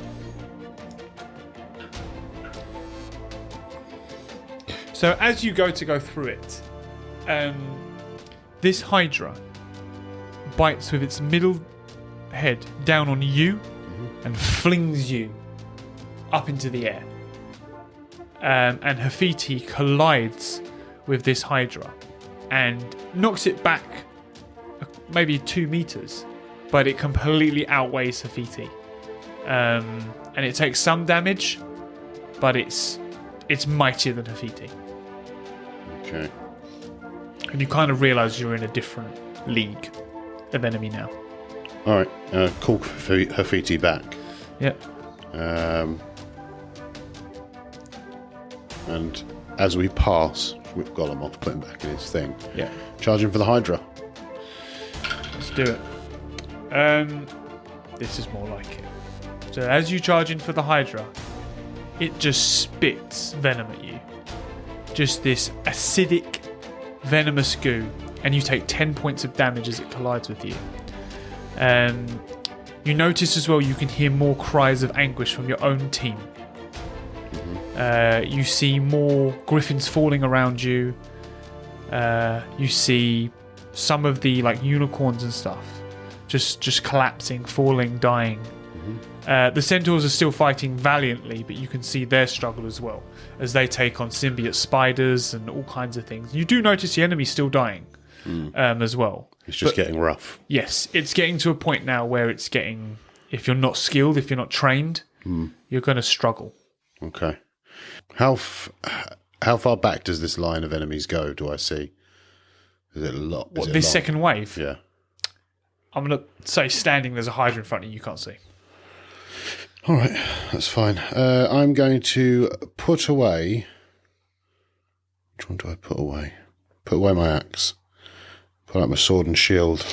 So as you go through it, this Hydra bites with its middle head down on you and flings you up into the air. And Hafiti collides with this Hydra and knocks it back maybe 2 meters, but it completely outweighs Hafiti. And it takes some damage, but it's mightier than Hafiti. Okay. And you kind of realise you're in a different league of enemy now. All right. Call Hafiti back. Yeah. And as we pass, whip Gollum off, put him back in his thing. Yeah. Charging for the Hydra. Let's do it. This is more like it. So as you charge in for the Hydra, it just spits venom at you. Just this acidic, venomous goo, and you take 10 points of damage as it collides with you. You notice as well you can hear more cries of anguish from your own team. You see more griffins falling around you. You see some of the like unicorns and stuff just collapsing, falling, dying. The centaurs are still fighting valiantly, but you can see their struggle as well as they take on symbiote spiders and all kinds of things. You do notice the enemy still dying as well. It's just getting rough. Yes, it's getting to a point now where it's getting, if you're not skilled, if you're not trained, you're going to struggle. Okay. How far back does this line of enemies go, do I see? Is it a lot? What, this second wave? Yeah. I'm going to say standing, there's a Hydra in front of you, you can't see. All right, that's fine. I'm going to put away... Which one do I put away? Put away my axe. Put out my sword and shield.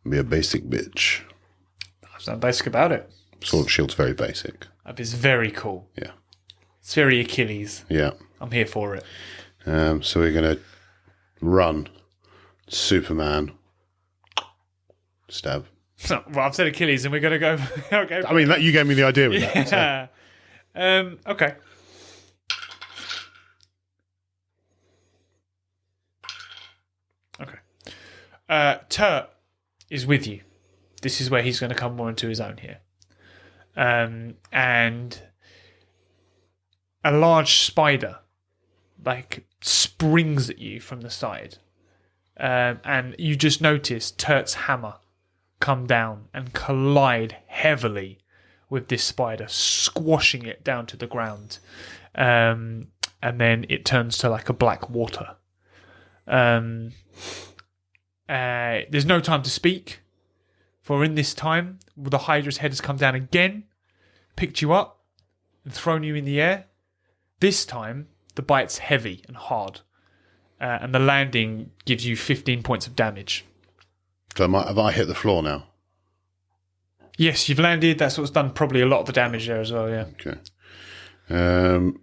Be a basic bitch. There's nothing basic about it. Sword and shield's very basic. It's very cool. Yeah. It's very Achilles. Yeah. I'm here for it. So we're going to run. Superman. Stab. Well, I've said Achilles, and we're going to go... okay. I mean, you gave me the idea with that. So. Yeah. Okay. Okay. Turt is with you. This is where he's going to come more into his own here. And a large spider, like, springs at you from the side. And you just notice Turt's hammer come down and collide heavily with this spider, squashing it down to the ground. And then it turns to like a black water. There's no time to speak, for in this time, the Hydra's head has come down again, picked you up, and thrown you in the air. This time, the bite's heavy and hard, and the landing gives you 15 points of damage. So have I hit the floor now? Yes, you've landed. That's what's done probably a lot of the damage there as well, yeah. Okay.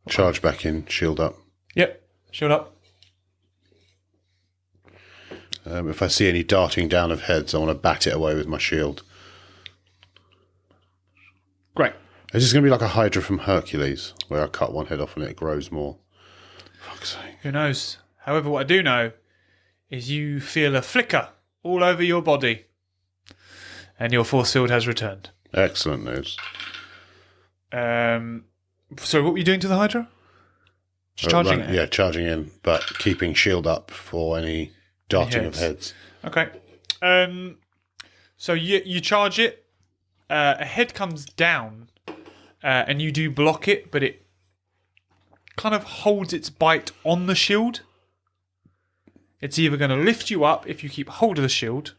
Charge back in, shield up. Yep, shield up. If I see any darting down of heads, I want to bat it away with my shield. Great. Is this going to be like a Hydra from Hercules, where I cut one head off and it grows more? Fuck's sake. Who knows? However, what I do know is you feel a flicker all over your body. and your force field has returned. Excellent news. So what were you doing to the Hydra? Just charging it? Yeah, charging in, but keeping shield up for any darting of heads. Okay. So you charge it. A head comes down, and you do block it, but it kind of holds its bite on the shield. It's either going to lift you up if you keep hold of the shield,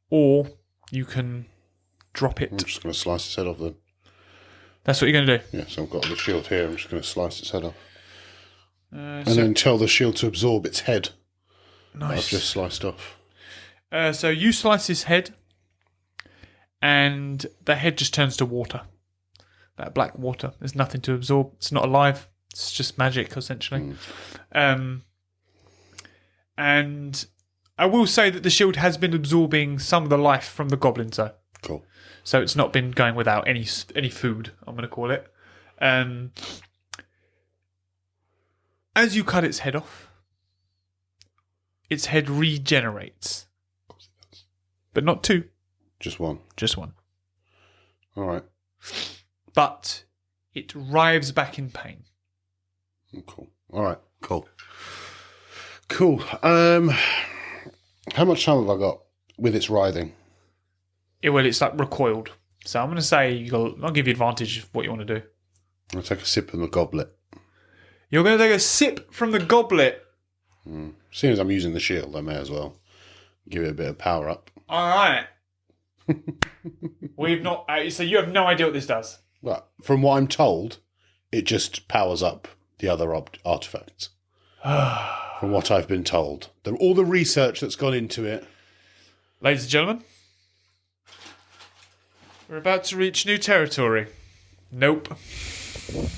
or you can drop it. I'm just going to slice its head off then. That's what you're going to do? Yeah, so I've got the shield here. I'm just going to slice its head off. And then tell the shield to absorb its head. Nice. I've just sliced off. So you slice his head, and the head just turns to water. That black water. There's nothing to absorb. It's not alive. It's just magic, essentially. And I will say that the shield has been absorbing some of the life from the goblins, though. Cool. So it's not been going without any food, I'm going to call it. As you cut its head off, its head regenerates. Of course it does. But not two. Just one. Just one. All right. But it writhes back in pain. Cool. All right. Cool. Cool. How much time have I got with its writhing? It's like recoiled. So I'm going to say I'll give you advantage of what you want to do. I'll take a sip from the goblet. You're going to take a sip from the goblet. Seeing as I'm using the shield, I may as well give it a bit of power up. All right. We've not. So you have no idea what this does. But from what I'm told, it just powers up the other artifacts. From what I've been told. All the research that's gone into it. Ladies and gentlemen, we're about to reach new territory. Nope.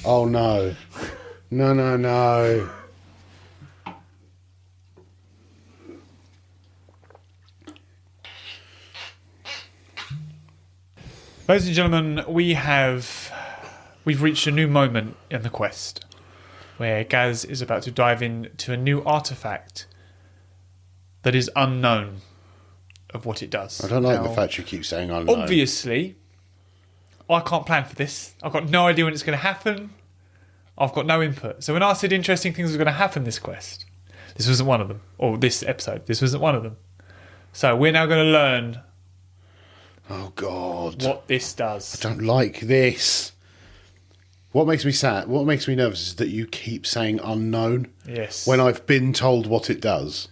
Oh no. No. Ladies and gentlemen, we've reached a new moment in the quest where Gaz is about to dive into a new artifact that is unknown of what it does. I don't like the fact you keep saying unknown. Obviously, I can't plan for this. I've got no idea when it's going to happen. I've got no input. So when I said interesting things were going to happen this quest, this wasn't one of them. Or this episode, this wasn't one of them. So we're now going to learn Oh, God. what this does. I don't like this. What makes me sad, what makes me nervous is that you keep saying unknown. Yes. When I've been told what it does,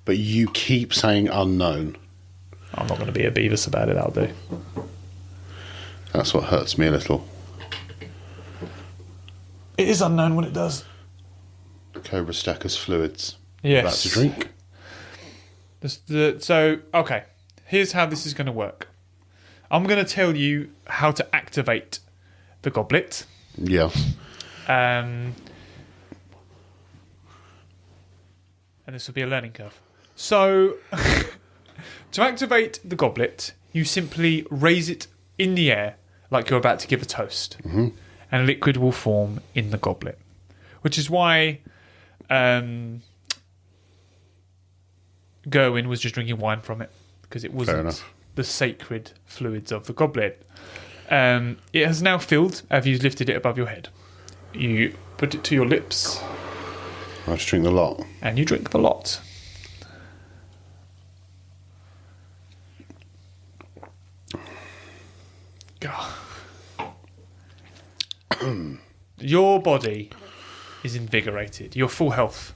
but you keep saying unknown. I'm not going to be a Beavis about it, that'll do. That's what hurts me a little. It is unknown what it does. Cobra Stacker's fluids. Yes. About to drink. Okay. Here's how this is going to work. I'm going to tell you how to activate the goblet. Yeah. And this will be a learning curve. So, to activate the goblet, you simply raise it in the air like you're about to give a toast. Mm-hmm. And liquid will form in the goblet. Which is why Gerwin was just drinking wine from it. Because it wasn't the sacred fluids of the goblet. It has now filled after you've lifted it above your head. You put it to your lips. I just drink the lot. And you drink the lot. God. Your body is invigorated. You're full health.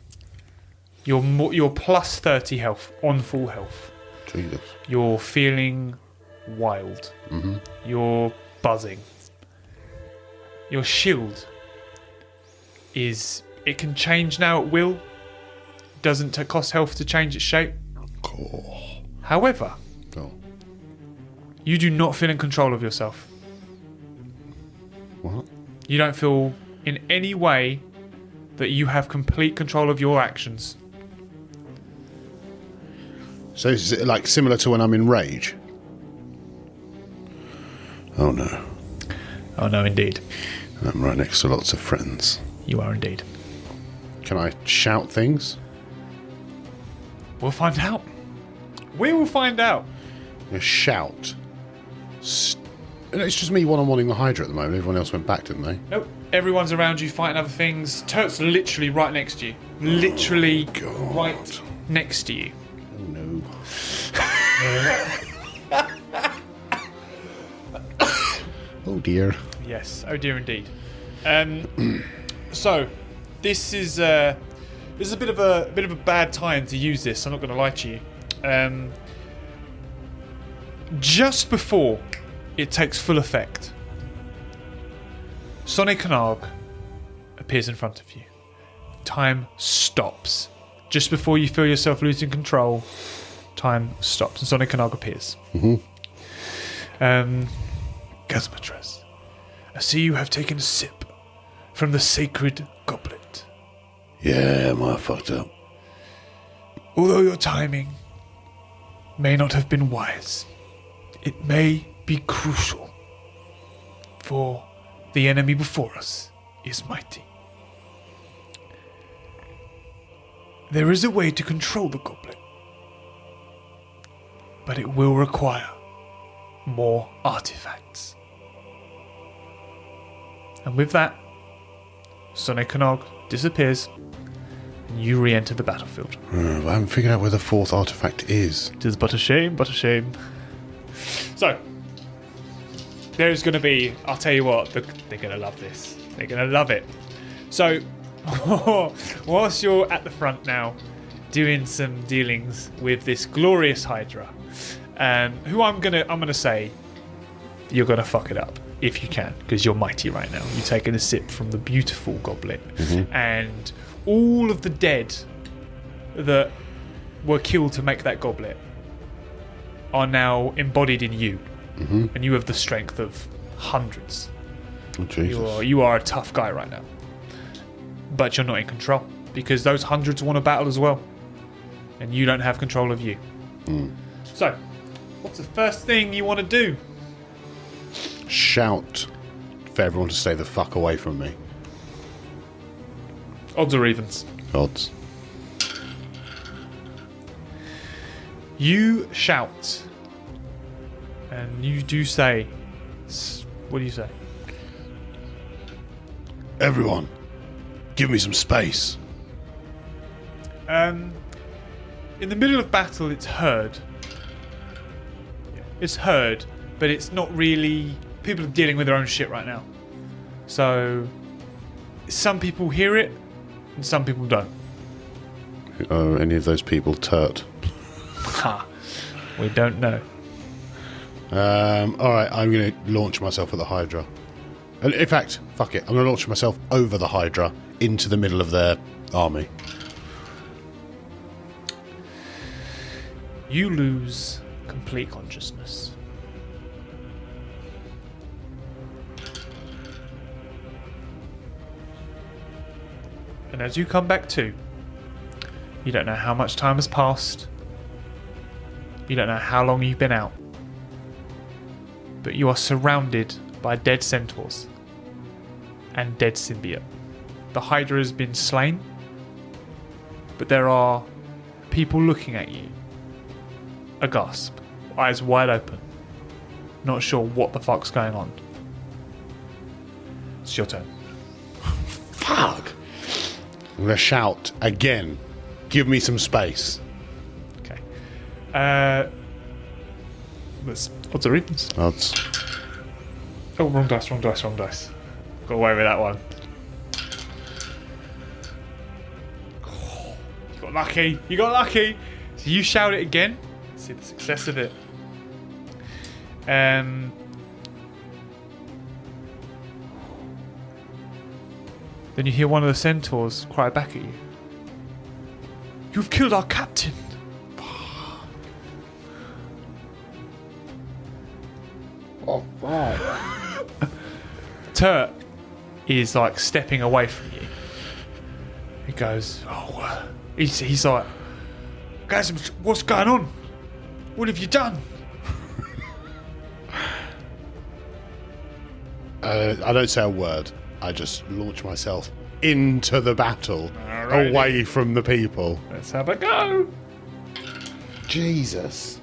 You're plus 30 health on full health. Jesus. You're feeling wild. Mm-hmm. You're buzzing. Your shield it can change now at will. Doesn't cost health to change its shape. Cool. However, Cool. you do not feel in control of yourself. What? You don't feel in any way that you have complete control of your actions. So is it like similar to when I'm in rage? Oh no. Oh no, indeed. I'm right next to lots of friends. You are indeed. Can I shout things? We'll find out. We will find out. I'm gonna shout. It's just me one-on-oneing the Hydra at the moment. Everyone else went back, didn't they? Nope. Everyone's around you fighting other things. Turt's literally right next to you. Literally right next to you. Oh no. Oh dear. Yes. Oh dear indeed. So this is a bit of a bad time to use this. I'm not going to lie to you. Just before it takes full effect, Sonic Canarg appears in front of you. Time stops. Just before you feel yourself losing control, time stops and Sonic Canarg appears. Gazzamatraz, I see you have taken a sip from the sacred goblet. Yeah, am I fucked up? Although your timing may not have been wise, it may be crucial, for the enemy before us is mighty. There is a way to control the goblet, but it will require more artifacts. And with that, Sonic Canarg disappears, and you re-enter the battlefield. I haven't figured out where the fourth artifact is. It is but a shame, but a shame. So, there's going to be, I'll tell you what, they're going to love this. They're going to love it. So, whilst you're at the front now, doing some dealings with this glorious Hydra, who I'm gonna say, you're going to fuck it up. If you can, because you're mighty right now. You're taking a sip from the beautiful goblet. And all of the dead that were killed to make that goblet are now embodied in you. And you have the strength of hundreds. Oh, Jesus. You are a tough guy right now. But you're not in control, because those hundreds want to battle as well. And you don't have control of you. So, what's the first thing you want to do? Shout for everyone to stay the fuck away from me. Odds or evens? Odds. You shout, and you do say, what do you say? Everyone, give me some space. In the middle of battle, it's heard. It's heard, but it's not really... People are dealing with their own shit right now. So, some people hear it, and some people don't. Are any of those people Turt? Ha! We don't know. Alright, I'm going to launch myself at the Hydra. In fact, fuck it. I'm going to launch myself over the Hydra into the middle of their army. You lose complete consciousness. And as you come back to, you don't know how much time has passed. You don't know how long you've been out. But you are surrounded by dead centaurs and dead symbiote. The Hydra has been slain, but there are people looking at you, aghast, eyes wide open, not sure what the fuck's going on. It's your turn. Fuck! I'm going to shout again. Give me some space. Okay. Let's odds or evens? Odds. Oh, wrong dice. Got away with that one. Oh, you got lucky. So you shout it again. See the success of it. Then you hear one of the centaurs cry back at you. You've killed our captain. Oh, wow. Turt is like stepping away from you. He goes, he's like, guys, what's going on? What have you done? I don't say a word. I just launch myself into the battle, Alrighty. away from the people. Let's have a go. Jesus.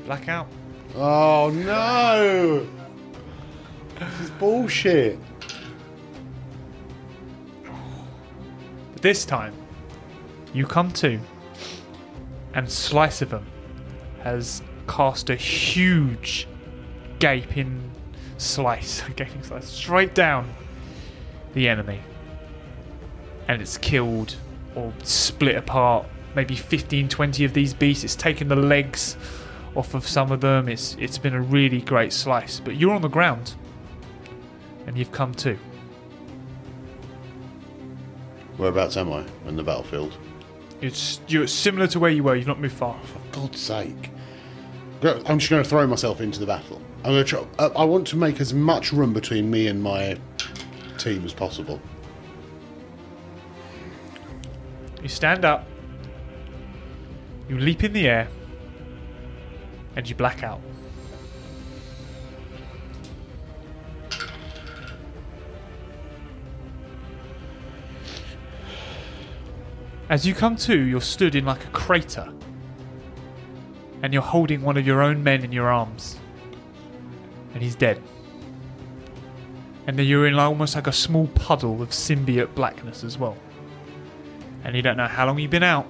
black out. Oh no! This is bullshit. But this time, you come to, and Slice of them has cast a huge gaping slice straight down the enemy. And it's killed or split apart maybe 15, 20 of these beasts. It's taken the legs off of some of them. It's been a really great slice. But you're on the ground, and you've come to. Whereabouts am I in the battlefield? You're similar to where you were. You've not moved far. For God's sake. I'm just going to throw myself into the battle. I'm going to try. I want to make as much room between me and my team as possible. You stand up, you leap in the air, and you black out. As you come to, you're stood in like a crater, and you're holding one of your own men in your arms, and he's dead. And then you're in almost like a small puddle of symbiote blackness as well. And you don't know how long you've been out.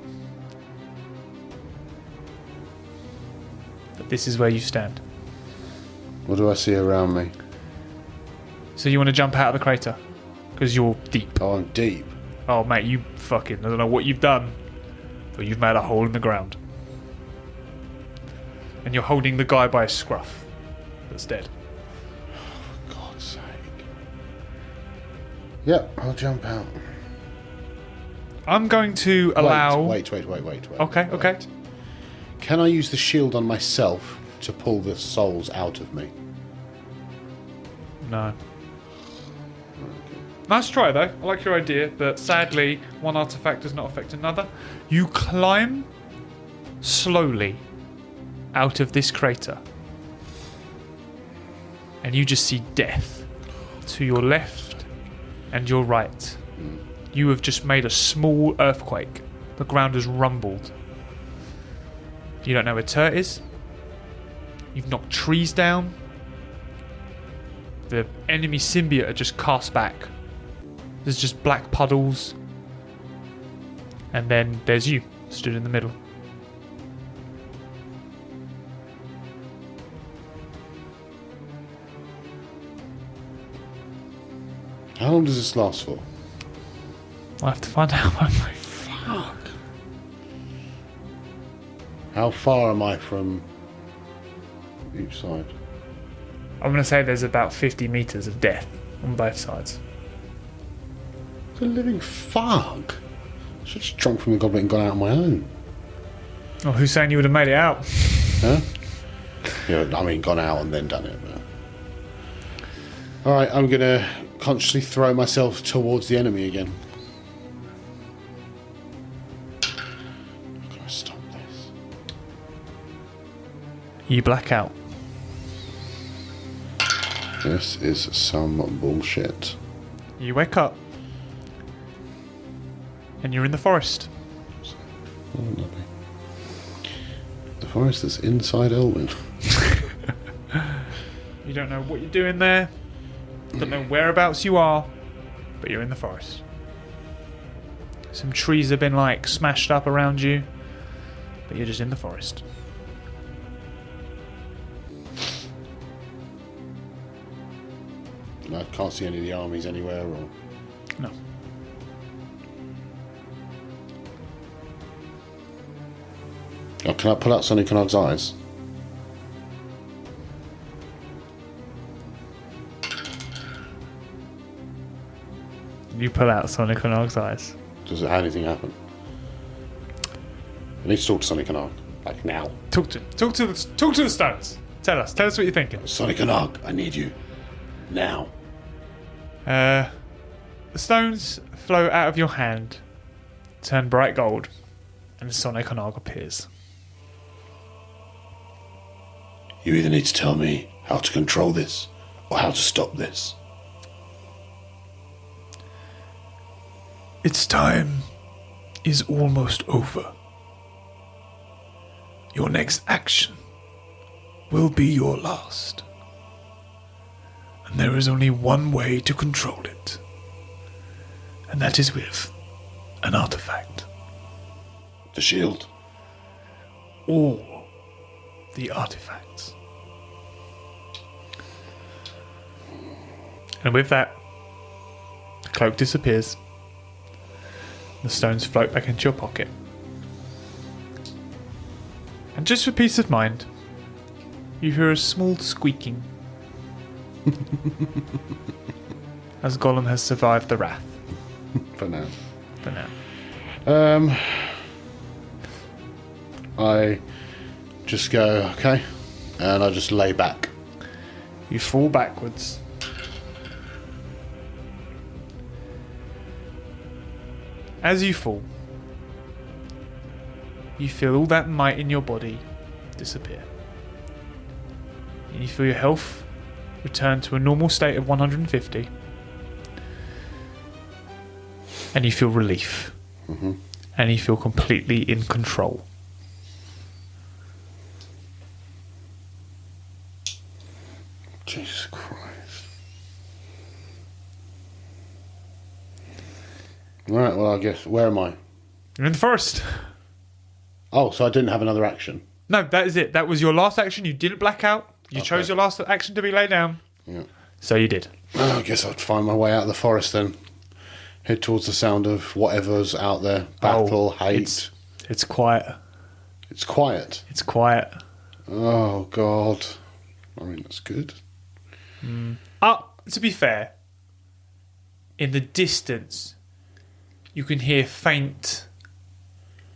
But this is where you stand. What do I see around me? So you want to jump out of the crater? Because you're deep. Oh, I'm deep. Oh, mate, you fucking... I don't know what you've done, but you've made a hole in the ground. And you're holding the guy by a scruff that's dead. For God's sake. Yep, I'll jump out. I'm going to allow... Wait. Okay. Can I use the shield on myself to pull the souls out of me? No. Nice try, though. I like your idea, but sadly, one artifact does not affect another. You climb slowly out of this crater, and you just see death to your left and your right. You have just made a small earthquake. The ground has rumbled. You don't know where Turt is. You've knocked trees down. The enemy symbiote are just cast back. There's just black puddles. And then there's you, stood in the middle. How long does this last for? I'll have to find out, won't we? Fuck. How far am I from each side? I'm going to say there's about 50 metres of death on both sides. The living fuck. I should have just drunk from the goblet and gone out on my own. Oh, who's saying you would have made it out? Huh? Yeah, I mean, gone out and then done it. But... Alright, I'm going to consciously throw myself towards the enemy again. How can I stop this? You black out. This is some bullshit. You wake up. And you're in the forest. Oh, lovely. The forest is inside Elwyn. You don't know what you're doing there. Don't know whereabouts you are. But you're in the forest. Some trees have been like smashed up around you. But you're just in the forest. I can't see any of the armies anywhere or... No. Oh, can I pull out Sonic and Og's eyes? You pull out Sonic and Og's eyes. Does anything happen? I need to talk to Sonic and Og. Like now. Talk to the stones. Tell us what you're thinking. Sonic and Og, I need you. Now. The stones flow out of your hand, turn bright gold, and Sonic and Og appears. You either need to tell me how to control this or how to stop this. Its time is almost over. Your next action will be your last. And there is only one way to control it. And that is with an artifact. The shield. All the artifacts. And with that, the cloak disappears. The stones float back into your pocket. And just for peace of mind, you hear a small squeaking as Gollum has survived the wrath. For now. For now. I just go, okay, and I just lay back. You fall backwards. As you fall, you feel all that might in your body disappear. And you feel your health return to a normal state of 150. And you feel relief. Mm-hmm. And you feel completely in control. Jesus Christ. Right, well, I guess, where am I? You're in the forest. Oh, so I didn't have another action. No, that is it. That was your last action. You didn't black out. You Okay. chose your last action to be laid down. Yeah. So you did. Oh, I guess I'd find my way out of the forest then. Head towards the sound of whatever's out there. Battle, hate. It's quiet. It's quiet. It's quiet. Oh, God. I mean, that's good. To be fair, in the distance, you can hear faint,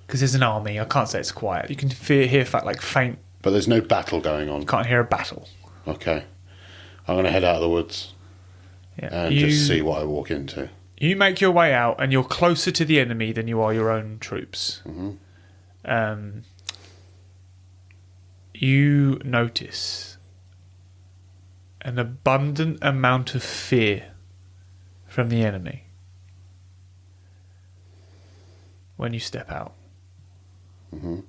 because there's an army. I can't say it's quiet. You can hear faint. But there's no battle going on. Can't hear a battle. Okay. I'm going to head out of the woods Yeah. and just see what I walk into. You make your way out, and you're closer to the enemy than you are your own troops. Mm-hmm. You notice an abundant amount of fear from the enemy when you step out. Mm-hmm.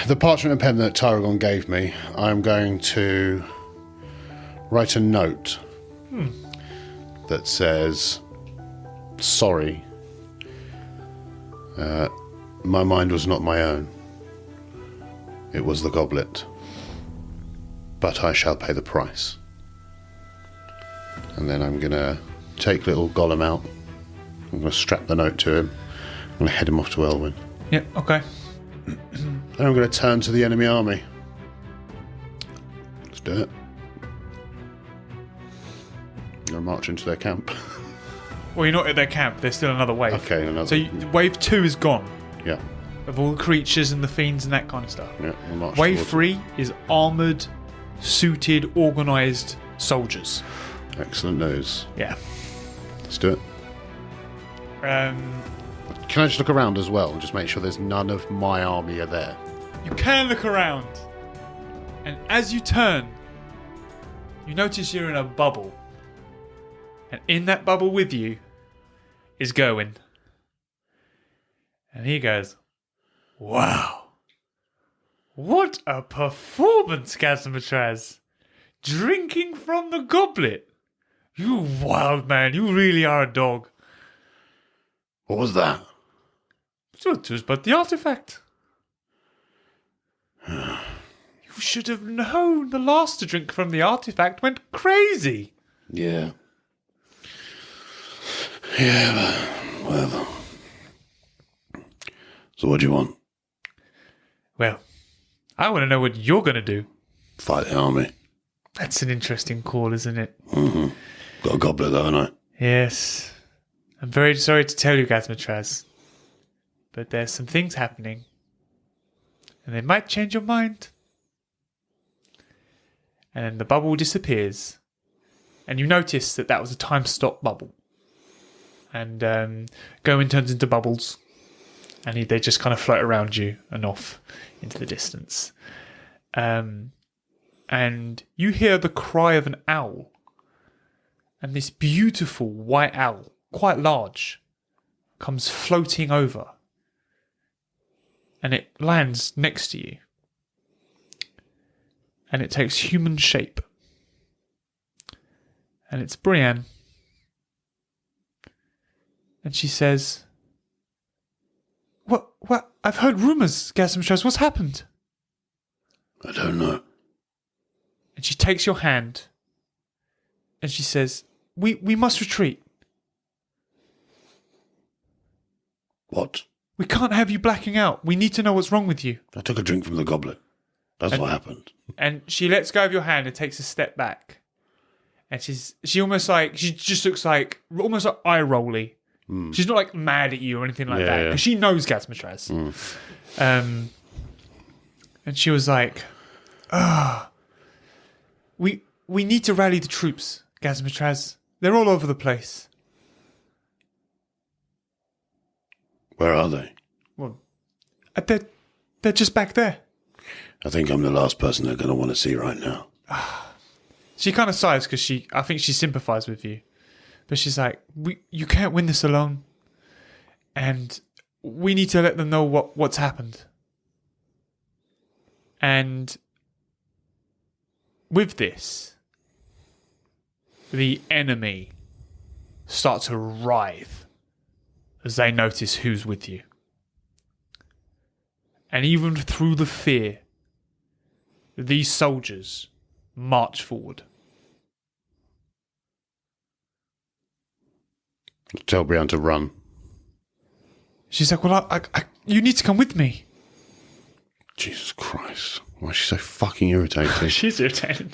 The parchment and pen that Tyragon gave me, I'm going to write a note that says, sorry, my mind was not my own. It was the goblet. But I shall pay the price. And then I'm going to take little Gollum out. I'm going to strap the note to him. I'm going to head him off to Elwyn. Yep, okay. And I'm going to turn to the enemy army. Let's do it. I'm going to march into their camp. Well, you're not at their camp. There's still another wave. Okay, another. So wave 2 is gone. Yeah, Of all the creatures and the fiends and that kind of stuff. yeah. We'll march Wave towards 3 is armoured, suited, organised soldiers. it. Excellent news. Yeah. Let's do it. Can I just look around as well and just make sure there's none of my army are there? You can look around. And as you turn, you notice you're in a bubble. And in that bubble with you is Gerwin. And he goes, wow. What a performance, Gazzamatraz. Drinking from the goblet. You wild man, you really are a dog. What was that? So it was but the artifact. You should have known the last to drink from the artifact went crazy. Yeah. Yeah, but whatever. So what do you want? Well, I want to know what you're going to do. Fight the army. That's an interesting call, isn't it? Mm-hmm. Got a goblet though, haven't I? Yes. I'm very sorry to tell you, Gazzamatraz, but there's some things happening, and they might change your mind. And then the bubble disappears, and you notice that was a time-stop bubble. And Goen turns into bubbles, and they just kind of float around you and off into the distance. And you hear the cry of an owl, and this beautiful white owl, quite large, comes floating over, and it lands next to you. and it takes human shape. And it's Brienne. And she says, What? I've heard rumours, Gazzamatraz. What's happened? I don't know. And she takes your hand and she says, We must retreat. What? We can't have you blacking out. We need to know what's wrong with you. I took a drink from the goblet. That's what happened. And she lets go of your hand and takes a step back. And she just looks like almost like eye rolly. She's not like mad at you or anything like that because she knows Gazzamatraz. And she was like, we need to rally the troops, Gazzamatraz. They're all over the place. Where are they? Well, they're just back there. I think I'm the last person they're going to want to see right now. She kind of sighs because I think she sympathised with you. But she's like, you can't win this alone. And we need to let them know what's happened. And with this, the enemy start to writhe as they notice who's with you. And even through the fear, these soldiers march forward. Tell Brienne to run. She's like, well, you need to come with me. Jesus Christ. Why is she so fucking irritating? She's irritating.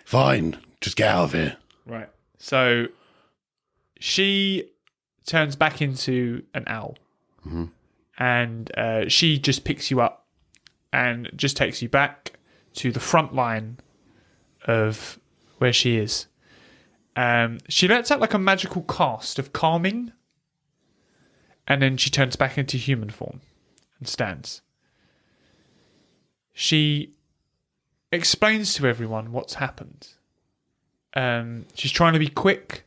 Fine. Just get out of here. Right. So she turns back into an owl. Mm-hmm. And she just picks you up and just takes you back to the front line of where she is. She lets out like a magical cast of calming, and then she turns back into human form and stands. She explains to everyone what's happened. She's trying to be quick,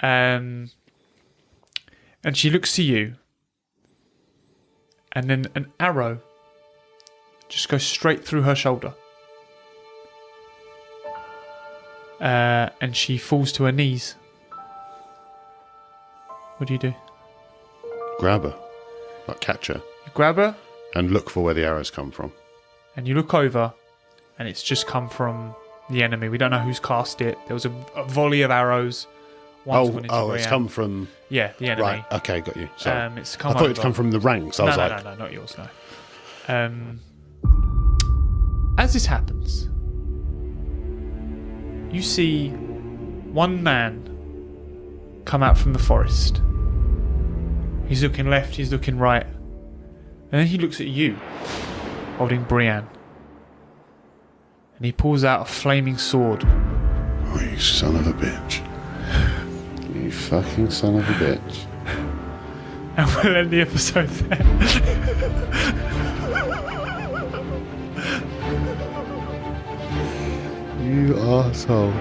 and she looks to you, and then an arrow just goes straight through her shoulder. And she falls to her knees. What do? Grab her. Like catch her. You grab her And look for where the arrows come from. and you look over and it's just come from the enemy. We don't know who's cast it. There was a volley of arrows. Once went into It's Brienne. come from... Yeah, the enemy. Right, okay, got you. Sorry. It's come I thought over. it'd come from the ranks. I was like... No, not yours, no. As this happens, you see one man come out from the forest. He's looking left, he's looking right. And then he looks at you, holding Brienne. And he pulls out a flaming sword. Oh, you son of a bitch. You fucking son of a bitch. And we'll end the episode there. You arsehole.